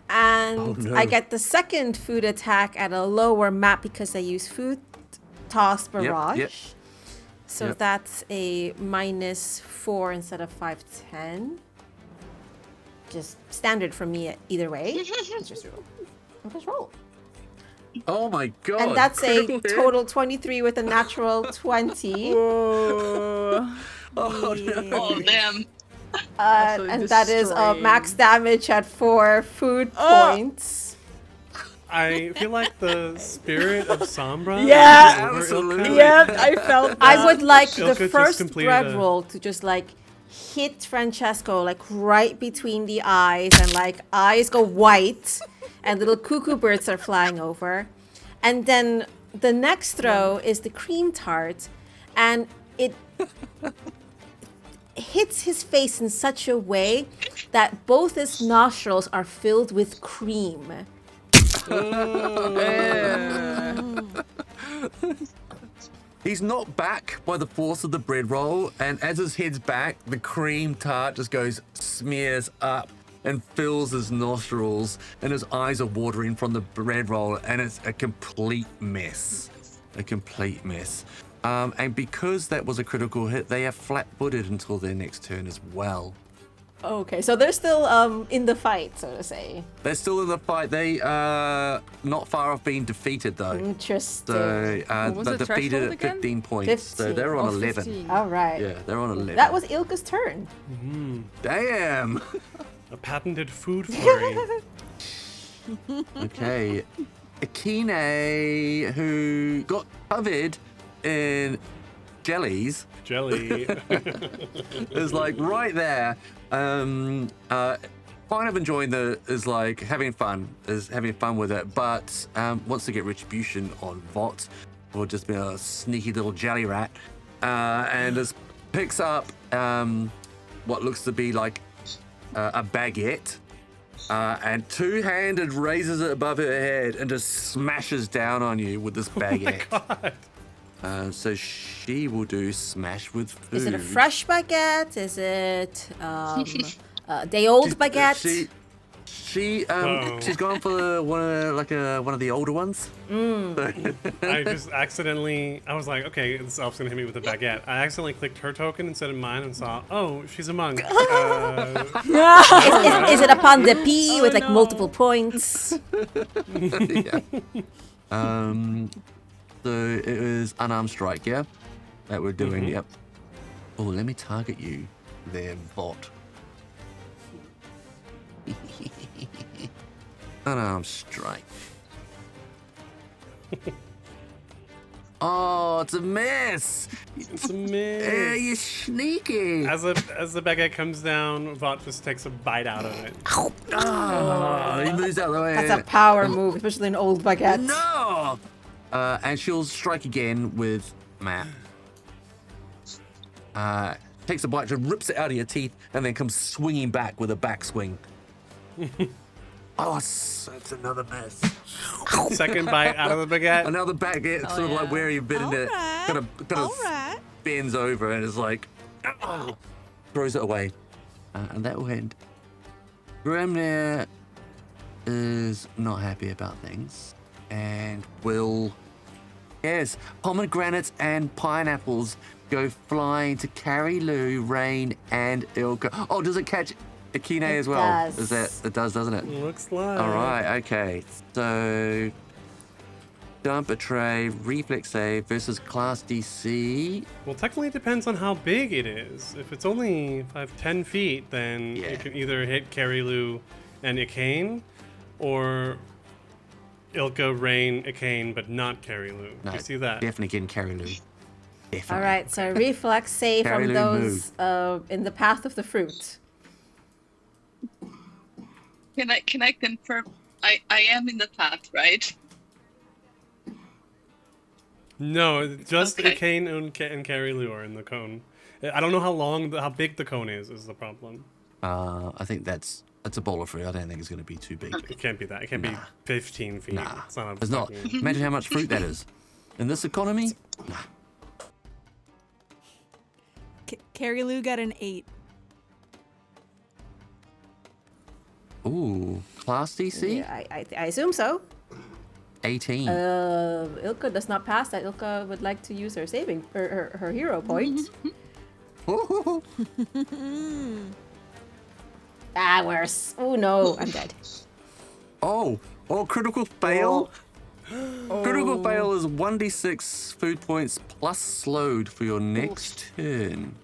[SPEAKER 3] And
[SPEAKER 1] Oh, no.
[SPEAKER 3] I get the second food attack at a lower map because I use food toss barrage.
[SPEAKER 1] yep.
[SPEAKER 3] So
[SPEAKER 1] Yep.
[SPEAKER 3] that's a -4 instead of 510. Just standard for me either way. Let's just roll. Let's roll.
[SPEAKER 1] Oh my god.
[SPEAKER 3] And that's a
[SPEAKER 1] critical hit.
[SPEAKER 3] total 23 with a natural 20.
[SPEAKER 4] Whoa.
[SPEAKER 1] Oh no.
[SPEAKER 6] Oh, damn.
[SPEAKER 4] Absolutely
[SPEAKER 3] And that is
[SPEAKER 4] destroying.
[SPEAKER 3] max damage at 4 food points.
[SPEAKER 5] I feel like the spirit of Sombra.
[SPEAKER 4] Yeah,
[SPEAKER 5] is over
[SPEAKER 1] absolutely.
[SPEAKER 5] Ilka.
[SPEAKER 4] Yeah, I felt that.
[SPEAKER 3] I would like the
[SPEAKER 5] Ilka just
[SPEAKER 3] first
[SPEAKER 5] completed
[SPEAKER 3] bread
[SPEAKER 5] a-
[SPEAKER 3] roll to just like hit Francesco like right between the eyes, and like eyes go white and little cuckoo birds are flying over. And then the next throw is the cream tart, and it hits his face in such a way that both his nostrils are filled with cream.
[SPEAKER 1] He's knocked back by the force of the bread roll, and as his head's back, the cream tart just goes, smears up and fills his nostrils, and his eyes are watering from the bread roll, and it's a complete mess. A complete mess. And because that was a critical hit, they are flat-footed until their next turn as well.
[SPEAKER 3] Okay, so they're still in the fight, so to say.
[SPEAKER 1] They're still in the fight. They are not far off being defeated, though.
[SPEAKER 3] Interesting.
[SPEAKER 1] So
[SPEAKER 4] What was
[SPEAKER 1] they're
[SPEAKER 4] the
[SPEAKER 1] defeated
[SPEAKER 4] threshold
[SPEAKER 1] at
[SPEAKER 4] again?
[SPEAKER 1] 15 points. So
[SPEAKER 3] 15.
[SPEAKER 1] they're on
[SPEAKER 4] Oh,
[SPEAKER 1] 11.
[SPEAKER 4] 15.
[SPEAKER 3] All right.
[SPEAKER 1] Yeah, they're on 11.
[SPEAKER 3] That was Ilka's turn.
[SPEAKER 1] Damn.
[SPEAKER 5] A patented food flurry.
[SPEAKER 1] Okay. Akine, who got covered in jellies,
[SPEAKER 5] Jelly.
[SPEAKER 1] is like right there. Kind of enjoying is like having fun with it, but wants to get retribution on Vot, or just being a sneaky little jelly rat, and just picks up what looks to be like a baguette, and two-handed raises it above her head and just smashes down on you with this baguette.
[SPEAKER 5] God.
[SPEAKER 1] So she will do smash with food.
[SPEAKER 3] Is it a fresh baguette? Is it day old baguette?
[SPEAKER 1] She's gone for one of the older ones.
[SPEAKER 5] I just accidentally, I was like, okay, this elf's gonna hit me with a baguette. I accidentally clicked her token instead of mine and saw, oh, she's a monk.
[SPEAKER 3] Is it upon the P with like multiple points?
[SPEAKER 1] Yeah. So it is unarmed strike, yeah? That we're doing, yep. Oh, let me target you there, bot. Unarmed strike. Oh, it's a miss.
[SPEAKER 5] It's a
[SPEAKER 1] Yeah,
[SPEAKER 5] miss.
[SPEAKER 1] you're sneaky.
[SPEAKER 5] As the baguette comes down, Vought just takes a bite out of it.
[SPEAKER 1] Oh, he moves out of the way.
[SPEAKER 3] That's a power move, especially an old baguette.
[SPEAKER 1] No! And she'll strike again with Matt. Takes a bite, just rips it out of your teeth, and then comes swinging back with a backswing. That's another miss.
[SPEAKER 5] Second bite out of the baguette.
[SPEAKER 1] Another baguette, sort of like where you've been in it.
[SPEAKER 2] Alright,
[SPEAKER 1] Kind of
[SPEAKER 2] alright.
[SPEAKER 1] bends over and is like, throws it away. And that will end. Grimnir is not happy about things and will, yes, pomegranates and pineapples go flying to Carrie Lou, Rain, and Ilka. Oh, does it catch Akine as well?
[SPEAKER 3] does.
[SPEAKER 1] It does, doesn't it?
[SPEAKER 5] Looks like.
[SPEAKER 1] All right, okay. So, dump a tray, reflex save versus class DC.
[SPEAKER 5] Well, technically it depends on how big it is. If it's only 10 feet, then
[SPEAKER 1] Yeah.
[SPEAKER 5] it can either hit Carrie Lou and Ikane, or Ilka, Rain, Ikane, but not Carrie Lou.
[SPEAKER 1] No,
[SPEAKER 5] You see that?
[SPEAKER 1] Definitely getting Carrie Lou. Definitely.
[SPEAKER 3] All right, so reflex save
[SPEAKER 1] Carry
[SPEAKER 3] from
[SPEAKER 1] Lou
[SPEAKER 3] those in the path of the fruit.
[SPEAKER 6] Can I confirm? I am in the path, right?
[SPEAKER 5] No, just
[SPEAKER 6] Okay.
[SPEAKER 5] Ikane and Carrie Lou are in the cone. I don't know how big the cone is the problem.
[SPEAKER 1] I think that's a bowl of fruit. I don't think it's going to be too big.
[SPEAKER 5] It can't be that. It can't be 15 feet.
[SPEAKER 1] Nah,
[SPEAKER 5] It's not.
[SPEAKER 1] it's not. Imagine how much fruit that is. In this economy, nah.
[SPEAKER 2] Carrie Lou got an 8.
[SPEAKER 1] Ooh, class DC?
[SPEAKER 3] Yeah, I assume so.
[SPEAKER 1] 18.
[SPEAKER 3] Ilka does not pass that. Ilka would like to use her saving her hero point.
[SPEAKER 1] Ooh.
[SPEAKER 3] Worse. Oh no, I'm dead.
[SPEAKER 1] Oh, critical fail. Critical fail is 1d6 food points plus slowed for your next turn.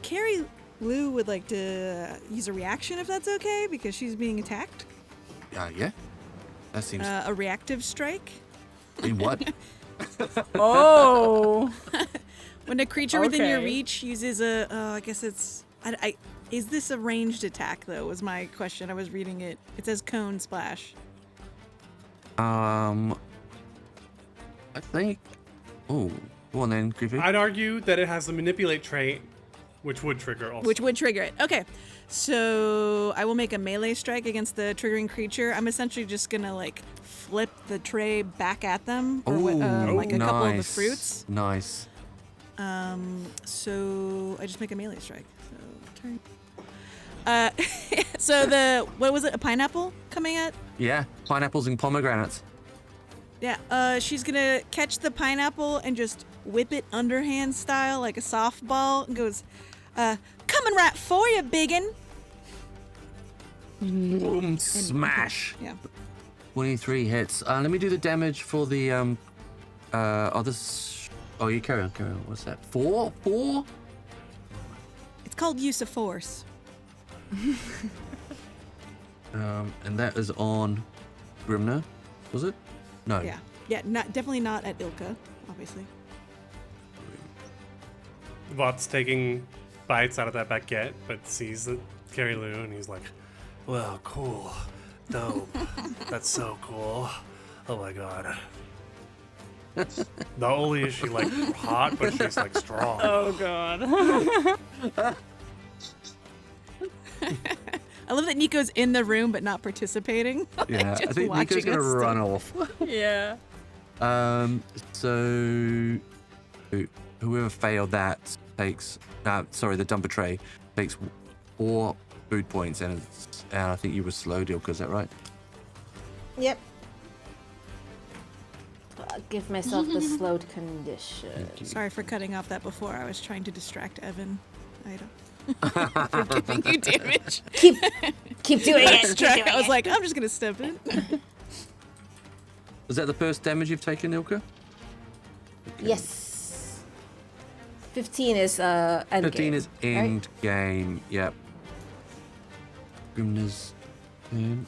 [SPEAKER 2] Carrie Lou would like to use a reaction if that's okay, because she's being attacked.
[SPEAKER 1] Yeah. That seems.
[SPEAKER 2] A reactive strike.
[SPEAKER 1] In what?
[SPEAKER 4] Oh.
[SPEAKER 2] When a creature within your
[SPEAKER 4] Okay.
[SPEAKER 2] reach uses a, I guess it's, is this a ranged attack though? Was my question. I was reading it. It says cone splash.
[SPEAKER 1] I think. Oh, go on then, Griffith.
[SPEAKER 5] I'd argue that it has the manipulate trait, which would trigger also.
[SPEAKER 2] Which would trigger it. Okay. So I will make a melee strike against the triggering creature. I'm essentially just gonna like flip the tray back at them, or like a couple of the
[SPEAKER 1] nice.
[SPEAKER 2] fruits.
[SPEAKER 1] Nice.
[SPEAKER 2] So I just make a melee strike. So turn. So what was it? A pineapple coming at?
[SPEAKER 1] Yeah, pineapples and pomegranates.
[SPEAKER 2] Yeah. She's gonna catch the pineapple and just whip it underhand style like a softball, and goes, "Coming right for you, biggin."
[SPEAKER 1] Boom, smash.
[SPEAKER 2] Yeah.
[SPEAKER 1] 23 hits. Let me do the damage for the Oh, you carry on. What's that? 4?
[SPEAKER 2] It's called use of force.
[SPEAKER 1] And that is on Grimner, was it? No.
[SPEAKER 2] Yeah. Yeah. Definitely not at Ilka, obviously.
[SPEAKER 5] Vought's taking bites out of that baguette, but sees the Carrie Lou, and he's like, "Well, cool, dope. That's so cool. Oh my god." Not only is she like hot, but she's like strong.
[SPEAKER 4] Oh god.
[SPEAKER 2] I love that Nico's in the room but not participating.
[SPEAKER 1] Yeah, I
[SPEAKER 2] Just
[SPEAKER 1] think
[SPEAKER 2] watching
[SPEAKER 1] Nico's gonna
[SPEAKER 2] us
[SPEAKER 1] run
[SPEAKER 2] still.
[SPEAKER 1] off.
[SPEAKER 4] Yeah.
[SPEAKER 1] So whoever failed that takes, the dumper tray takes 4 food points, and I think you were slow, Dilka, is that right?
[SPEAKER 3] Yep. I'll give myself the slowed condition.
[SPEAKER 2] Sorry for cutting off that before. I was trying to distract Evan. For giving you damage.
[SPEAKER 3] Keep doing it. Keep doing
[SPEAKER 2] I was
[SPEAKER 3] it.
[SPEAKER 2] like, I'm just gonna step in.
[SPEAKER 1] Is that the first damage you've taken, Ilka?
[SPEAKER 3] Yes. 15 is end
[SPEAKER 1] 15
[SPEAKER 3] game,
[SPEAKER 1] is end game, yep. Grimner's turn.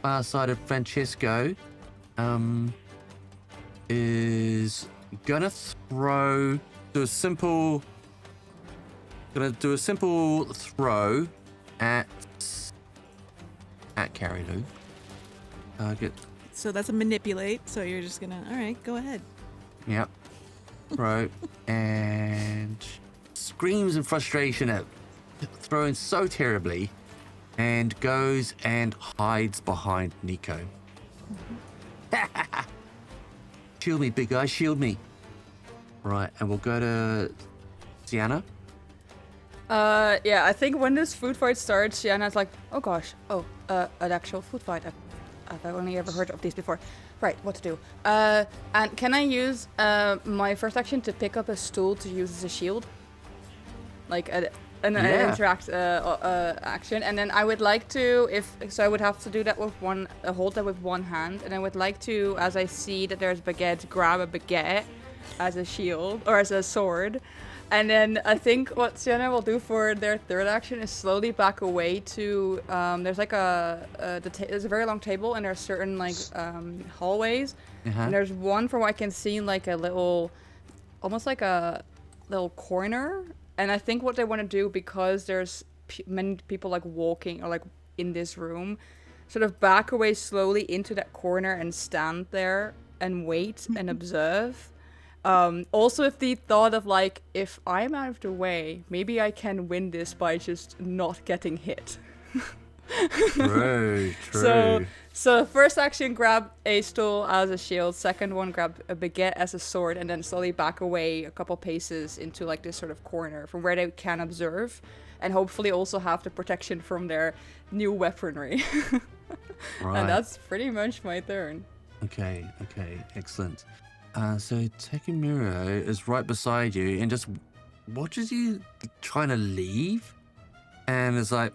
[SPEAKER 1] far side of Francesco is gonna do a simple throw at Carrie Lou. Target.
[SPEAKER 2] So that's a manipulate. So you're just gonna. All right, go ahead.
[SPEAKER 1] Yep. Throw and screams in frustration at throwing so terribly, and goes and hides behind Nikau. Shield me, big guy, shield me. Right, and we'll go to Sienna.
[SPEAKER 4] Yeah, I think when this food fight starts, Sienna's like, oh gosh, an actual food fight. I've only ever heard of these before. Right, what to do? And can I use my first action to pick up a stool to use as a shield? Like an interact action, and then I would like to, I would have to do that with hold that with one hand, and I would like to, as I see that there's baguette, grab a baguette as a shield or as a sword. And then I think what Sienna will do for their third action is slowly back away to there's like there's a very long table, and there's certain like hallways, and there's one from what I can see like a little, almost like a little corner. And I think what they want to do, because there's many people like walking or like in this room, sort of back away slowly into that corner and stand there and wait and observe. Also, if the thought of like, if I'm out of the way, maybe I can win this by just not getting hit.
[SPEAKER 1] True.
[SPEAKER 4] So first action, grab a stool as a shield. Second one, grab a baguette as a sword, and then slowly back away a couple paces into like this sort of corner from where they can observe, and hopefully also have the protection from their new weaponry.
[SPEAKER 1] Right.
[SPEAKER 4] And that's pretty much my turn.
[SPEAKER 1] Okay, excellent. So Takemura is right beside you and just watches you trying to leave, and is like,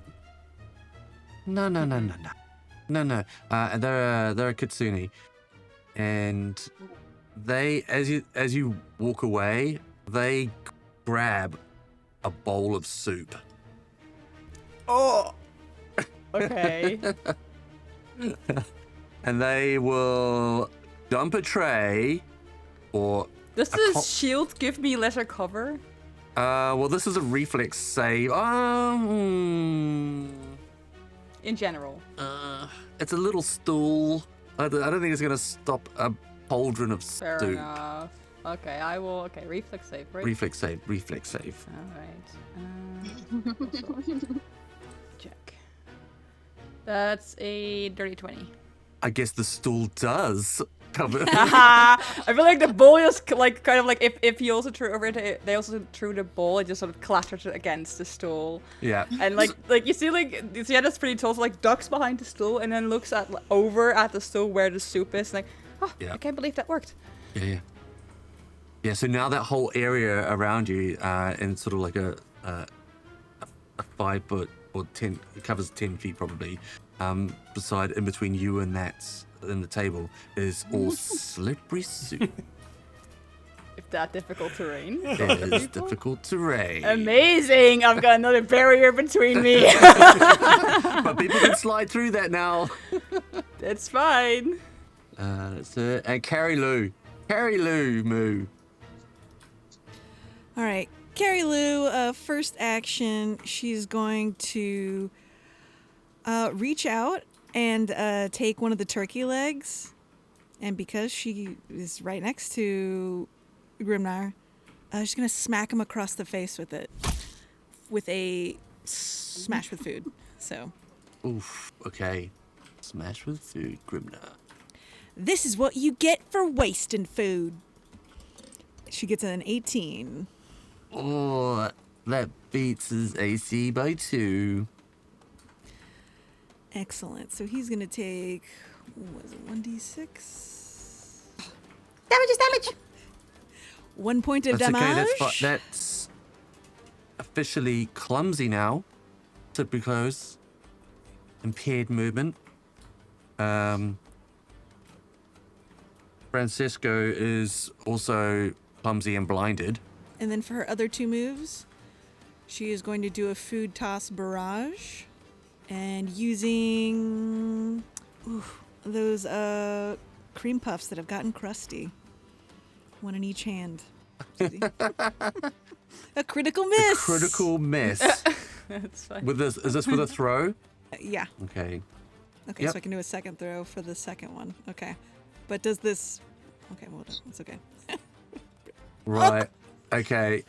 [SPEAKER 1] no. And they're a kitsune, and they, as you walk away, they grab a bowl of soup.
[SPEAKER 4] Oh. Okay.
[SPEAKER 1] And they will dump a tray, or
[SPEAKER 4] does this shield give me lesser cover?
[SPEAKER 1] Well, this is a reflex save.
[SPEAKER 4] In general.
[SPEAKER 1] It's a little stool. I don't think it's going to stop a cauldron of
[SPEAKER 4] Fair
[SPEAKER 1] soup.
[SPEAKER 4] enough. Okay, I will. Okay, reflex save, right?
[SPEAKER 1] Reflex save.
[SPEAKER 4] All right. Check. That's a dirty 20.
[SPEAKER 1] I guess the stool does cover.
[SPEAKER 4] I feel like the bowl is like kind of like if he also threw over it, they also threw the bowl, it just sort of clattered against the stool.
[SPEAKER 1] Yeah.
[SPEAKER 4] And like you see that's pretty tall, so like ducks behind the stool and then looks over at the stool where the soup is, like, oh, yeah. I can't believe that worked.
[SPEAKER 1] Yeah. So now that whole area around you, in sort of like a 5 foot or 10, it covers 10 feet probably. Beside, in between you and that, in the table, is all slippery soup.
[SPEAKER 4] If that difficult terrain.
[SPEAKER 1] It is difficult terrain.
[SPEAKER 4] Amazing! I've got another barrier between me.
[SPEAKER 1] But people can slide through that now.
[SPEAKER 4] It's fine.
[SPEAKER 1] And Carrie Lou, moo.
[SPEAKER 2] All right, Carrie Lou. First action, she's going to reach out and take one of the turkey legs, and because she is right next to Grimnar, she's gonna smack him across the face with it, with a smash with food. So.
[SPEAKER 1] Oof. Okay. Smash with food, Grimnar.
[SPEAKER 2] This is what you get for wasting food. She gets an 18.
[SPEAKER 1] Oh, that beats his AC by 2.
[SPEAKER 2] Excellent. So he's going to take, what was it, 1d6?
[SPEAKER 3] Damage!
[SPEAKER 2] 1 point of
[SPEAKER 1] That's
[SPEAKER 2] damage.
[SPEAKER 1] okay, that's officially clumsy now. Simply close. Impaired movement. Francisco is also clumsy and blinded.
[SPEAKER 2] And then for her other 2 moves, she is going to do a food toss barrage. And using Those cream puffs that have gotten crusty. One in each hand. A critical miss.
[SPEAKER 1] Critical miss.
[SPEAKER 4] That's fine.
[SPEAKER 1] With this, is this with a throw?
[SPEAKER 2] Yeah.
[SPEAKER 1] Okay.
[SPEAKER 2] Okay,
[SPEAKER 1] Yep.
[SPEAKER 2] so I can do a second throw for the second one. Okay. But does this... Okay, well, it's okay.
[SPEAKER 1] Right. Okay.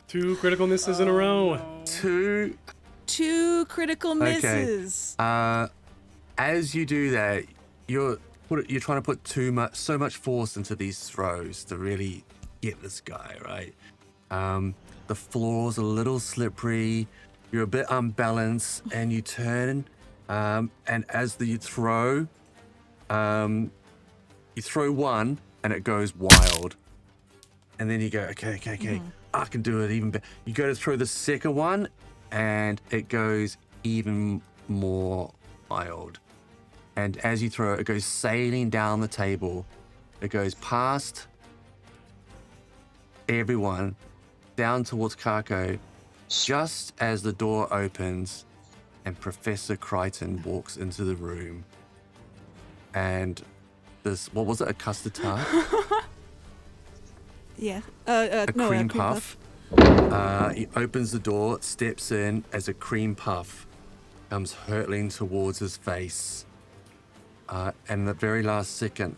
[SPEAKER 5] 2 critical misses in a row.
[SPEAKER 1] 2.
[SPEAKER 2] 2 critical misses.
[SPEAKER 1] As you do that, you're trying to put so much force into these throws to really get this guy, right? The floor's a little slippery. You're a bit unbalanced, and you turn, and as you throw one, and it goes wild. And then you go, okay, I can do it even better. You go to throw the second one, and it goes even more wild. And as you throw it, it goes sailing down the table. It goes past everyone, down towards Kako, just as the door opens and Professor Crichton walks into the room. And this, what was it, a custard tart?
[SPEAKER 2] Yeah.
[SPEAKER 1] A
[SPEAKER 2] No,
[SPEAKER 1] cream puff. He opens the door, steps in as a cream puff comes hurtling towards his face. And the very last second,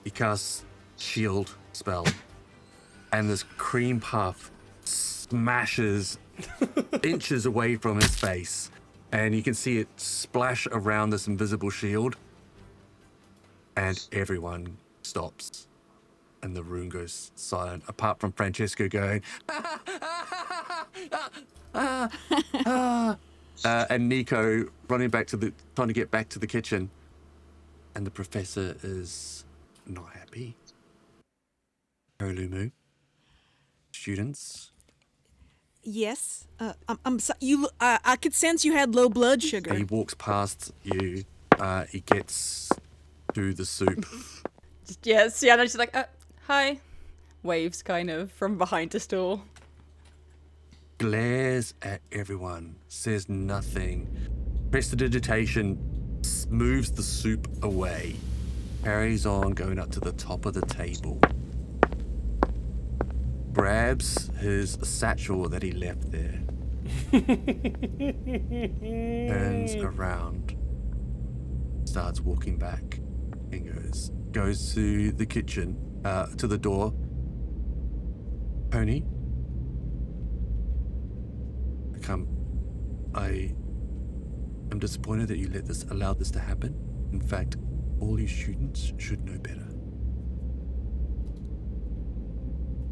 [SPEAKER 1] he casts shield spell, and this cream puff smashes inches away from his face, and you can see it splash around this invisible shield, and everyone stops, and the room goes silent, apart from Francesco going, and Nikau running back trying to get back to the kitchen, and the professor is not happy. Olumu, students.
[SPEAKER 2] Yes. I'm so, you. I could sense you had low blood sugar.
[SPEAKER 1] He walks past you. He gets to the soup.
[SPEAKER 4] Yes, yeah, and she's like, hi. Waves kind of from behind the stool.
[SPEAKER 1] Glares at everyone. Says nothing. Prestidigitation moves the soup away. Carries on going up to the top of the table. Grabs his satchel that he left there. Turns around. Starts walking back. And goes to the kitchen, to the door. Pony? I am disappointed that you allowed this to happen. In fact, all you students should know better.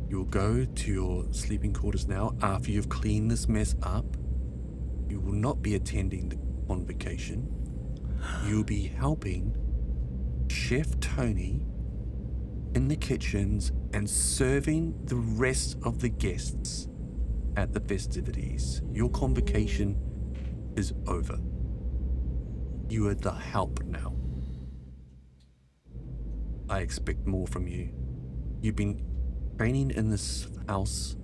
[SPEAKER 1] You'll go to your sleeping quarters now after you've cleaned this mess up. You will not be attending the convocation. You'll be helping Chef Tony in the kitchens and serving the rest of the guests at the festivities. Your convocation is over. You are the help now. I expect more from you. You've been training in this house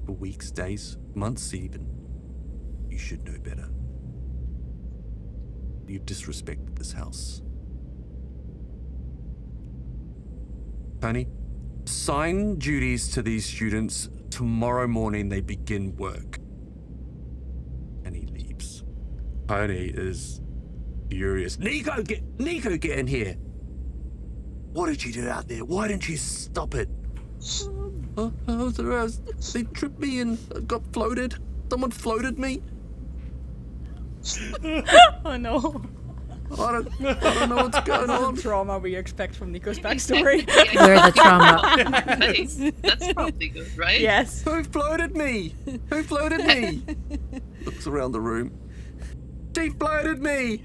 [SPEAKER 1] for weeks, days, months even. You should know better. You've disrespected this house. Tony, assign duties to these students. Tomorrow morning they begin work. And he leaves. Tony is furious. Nikau, get in here. What did you do out there? Why didn't you stop it? They tripped me and got floated. Someone floated me.
[SPEAKER 4] Oh no.
[SPEAKER 1] I don't know what's going on.
[SPEAKER 4] Trauma we expect from Nico's backstory.
[SPEAKER 7] We're the trauma.
[SPEAKER 6] Nice. That's probably good, right?
[SPEAKER 4] Yes.
[SPEAKER 1] Who floated me? Who floated me? Looks around the room. She floated me.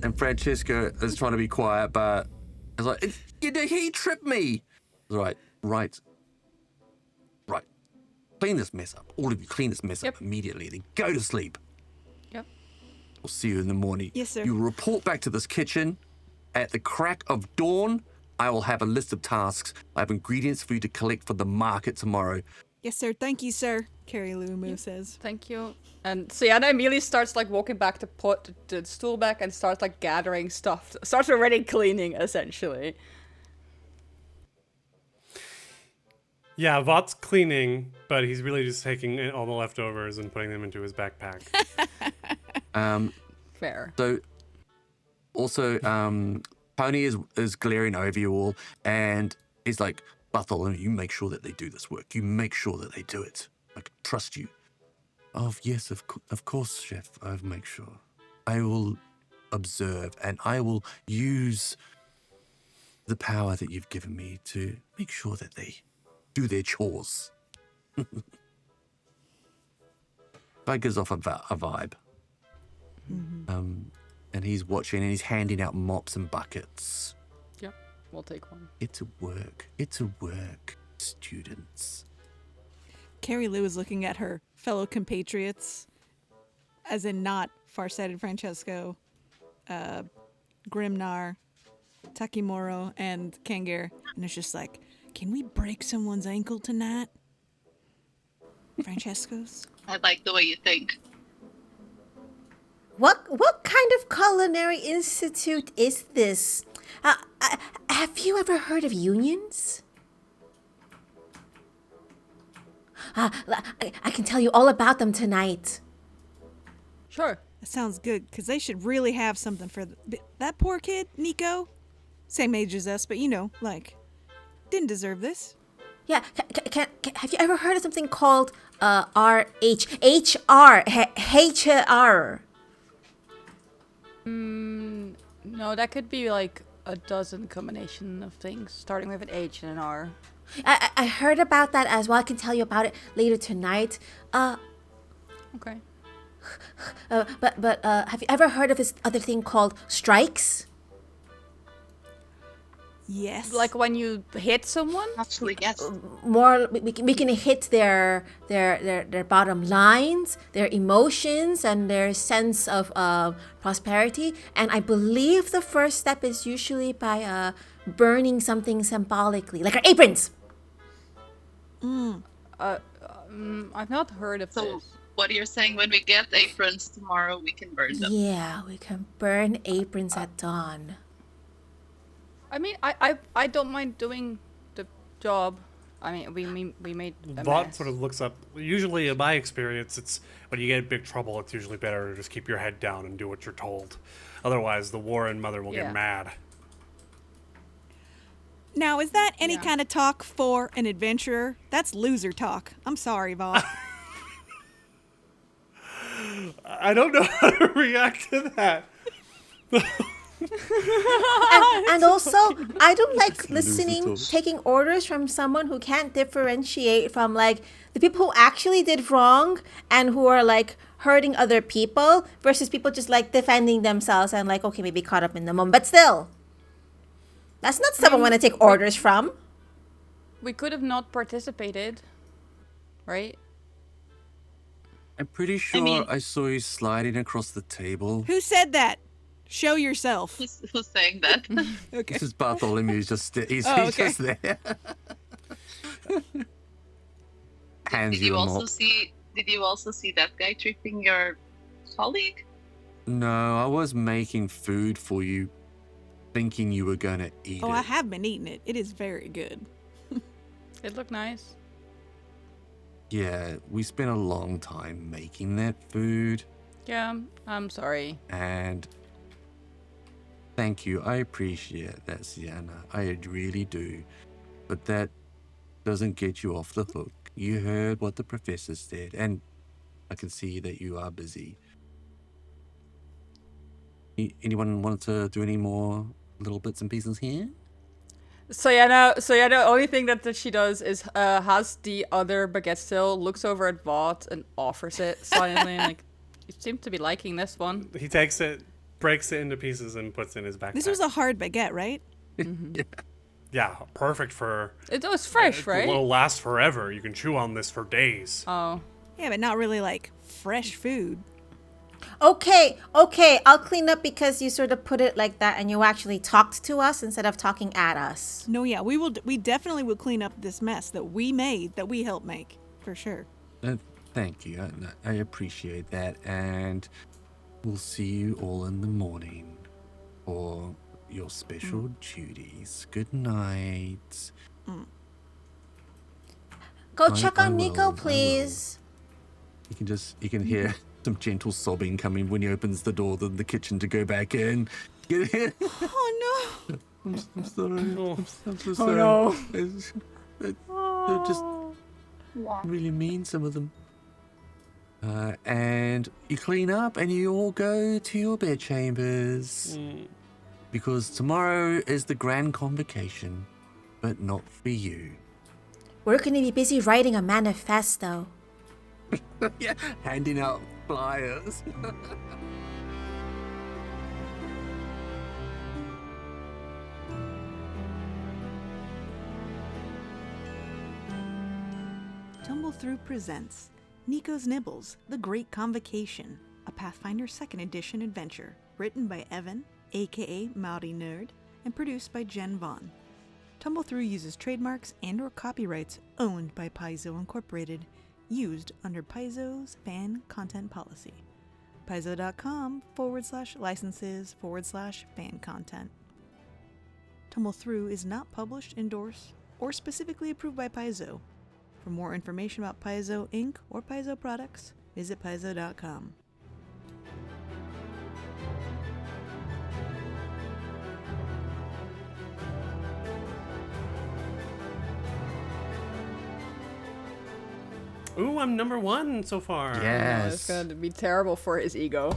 [SPEAKER 1] And Francesco is trying to be quiet, but it's like, he tripped me. Right. Clean this mess up. All of you, clean this mess up immediately. Then go to sleep.
[SPEAKER 4] Yep.
[SPEAKER 1] We'll see you in the morning.
[SPEAKER 2] Yes, sir.
[SPEAKER 1] You report back to this kitchen. At the crack of dawn, I will have a list of tasks. I have ingredients for you to collect for the market tomorrow.
[SPEAKER 2] Yes, sir. Thank you, sir. Carrie Lou Moo says.
[SPEAKER 4] Thank you. And Sienna immediately starts like walking back to put the stool back and starts like gathering stuff. Starts already cleaning essentially.
[SPEAKER 5] Yeah, Vought's cleaning, but he's really just taking all the leftovers and putting them into his backpack.
[SPEAKER 4] Fair.
[SPEAKER 1] So, also, Pony is glaring over you all, and he's like, Bartholomew, you make sure that they do this work. You make sure that they do it. I can trust you. Oh, yes, of course, Chef. I'll make sure. I will observe, and I will use the power that you've given me to make sure that they do their chores. That gives off a vibe.
[SPEAKER 2] Mm-hmm.
[SPEAKER 1] And he's watching, and he's handing out mops and buckets.
[SPEAKER 4] Yeah, we'll take one.
[SPEAKER 1] It's a work. It's a work, students.
[SPEAKER 2] Carrie Lou is looking at her fellow compatriots, as in not Farsighted Francesco, Grimnar, Takimoro, and Kangir, and it's just like, can we break someone's ankle tonight? Francesco's?
[SPEAKER 6] I like the way you think.
[SPEAKER 3] What kind of culinary institute is this? Have you ever heard of unions? I can tell you all about them tonight.
[SPEAKER 4] Sure.
[SPEAKER 2] That sounds good, because they should really have something for that poor kid, Nikau. Same age as us, but didn't deserve this.
[SPEAKER 3] Yeah, have you ever heard of something called HR?
[SPEAKER 4] No, that could be like a dozen combination of things, starting with an H and an R.
[SPEAKER 3] I heard about that as well. I can tell you about it later tonight.
[SPEAKER 4] Okay.
[SPEAKER 3] But have you ever heard of this other thing called strikes?
[SPEAKER 2] Yes.
[SPEAKER 4] Like when you hit someone?
[SPEAKER 6] Actually, yes.
[SPEAKER 3] More, we can hit their bottom lines, their emotions, and their sense of prosperity. And I believe the first step is usually by burning something symbolically, like our aprons.
[SPEAKER 4] I've not heard of
[SPEAKER 6] So,
[SPEAKER 4] this.
[SPEAKER 6] what you're saying, when we get aprons tomorrow, we can burn them.
[SPEAKER 3] Yeah, we can burn aprons at dawn.
[SPEAKER 4] I mean, I don't mind doing the job. I mean, we made a
[SPEAKER 5] Vought
[SPEAKER 4] mess.
[SPEAKER 5] sort of looks up. Usually, in my experience, it's when you get in big trouble, it's usually better to just keep your head down and do what you're told. Otherwise, the Warren mother will
[SPEAKER 4] Yeah.
[SPEAKER 5] get mad.
[SPEAKER 2] Now, is that any
[SPEAKER 4] Yeah.
[SPEAKER 2] kind of talk for an adventurer? That's loser talk. I'm sorry, Vaught.
[SPEAKER 5] I don't know how to react to that.
[SPEAKER 3] And also, I don't like
[SPEAKER 1] Loser
[SPEAKER 3] listening,
[SPEAKER 1] talk.
[SPEAKER 3] taking orders from someone who can't differentiate from the people who actually did wrong and who are hurting other people versus people just defending themselves and okay, maybe caught up in the moment. But still, that's not someone I want to take orders from.
[SPEAKER 4] We could have not participated, right?
[SPEAKER 1] I'm pretty sure
[SPEAKER 6] mean-
[SPEAKER 1] I saw you sliding across the table.
[SPEAKER 2] Who said that? Show yourself.
[SPEAKER 6] Who's saying that?
[SPEAKER 2] Okay.
[SPEAKER 1] This is Bartholomew's he's
[SPEAKER 2] Oh, okay.
[SPEAKER 1] just there. Hands
[SPEAKER 6] Did
[SPEAKER 1] you
[SPEAKER 6] you
[SPEAKER 1] a
[SPEAKER 6] also
[SPEAKER 1] mop.
[SPEAKER 6] see? Did you also see that guy tripping your colleague?
[SPEAKER 1] No, I was making food for you, thinking you were gonna eat
[SPEAKER 2] Oh,
[SPEAKER 1] it.
[SPEAKER 2] I have been eating it. It is very good.
[SPEAKER 4] It looked nice.
[SPEAKER 1] Yeah, we spent a long time making that food,
[SPEAKER 4] Yeah, I'm sorry.
[SPEAKER 1] and thank you. I appreciate that, Sienna. I really do. But that doesn't get you off the hook. You heard what the professor said, and I can see that you are busy. Anyone want to do any more little bits and pieces here?
[SPEAKER 4] So yeah, the only thing that she does is has the other baguette still, looks over at Vought and offers it silently, and you seem to be liking this one.
[SPEAKER 5] He takes it, breaks it into pieces, and puts it in his backpack.
[SPEAKER 2] This was a hard baguette, right?
[SPEAKER 5] Yeah, perfect for...
[SPEAKER 4] It was fresh, right?
[SPEAKER 5] It'll last forever. You can chew on this for days.
[SPEAKER 4] Oh,
[SPEAKER 2] Yeah, but not really fresh food.
[SPEAKER 3] Okay, I'll clean up because you sort of put it like that and you actually talked to us instead of talking at us.
[SPEAKER 2] No, yeah, we definitely will clean up this mess that we made, that we helped make. for sure.
[SPEAKER 1] Thank you. I appreciate that. And we'll see you all in the morning for your special duties. Good night.
[SPEAKER 3] Go check
[SPEAKER 1] I
[SPEAKER 3] on
[SPEAKER 1] will,
[SPEAKER 3] Nikau, please.
[SPEAKER 1] You can hear some gentle sobbing coming when he opens the door to the kitchen to go back in. Get in.
[SPEAKER 2] Oh no!
[SPEAKER 1] I'm sorry.
[SPEAKER 5] Oh.
[SPEAKER 1] I'm so sorry.
[SPEAKER 4] no.
[SPEAKER 1] They're just really mean, some of them. And you clean up and you all go to your bed chambers. Because tomorrow is the grand convocation, but not for you.
[SPEAKER 3] We're going to be busy writing a manifesto.
[SPEAKER 1] Yeah, handing out flyers.
[SPEAKER 2] Tumble Through presents Nikau's Nibbles, The Great Convocation, a Pathfinder 2nd Edition adventure, written by Evan, aka Maori Nerd, and produced by Jen Vaughn. Tumble Through uses trademarks and/or copyrights owned by Paizo Incorporated, used under Paizo's fan content policy. Paizo.com/licenses/fan content. Tumble Through is not published, endorsed, or specifically approved by Paizo. For more information about Paizo Inc. or Paizo products, visit Paizo.com.
[SPEAKER 5] Ooh, I'm number 1 so far.
[SPEAKER 4] It's
[SPEAKER 1] Yes.
[SPEAKER 4] going to be terrible for his ego.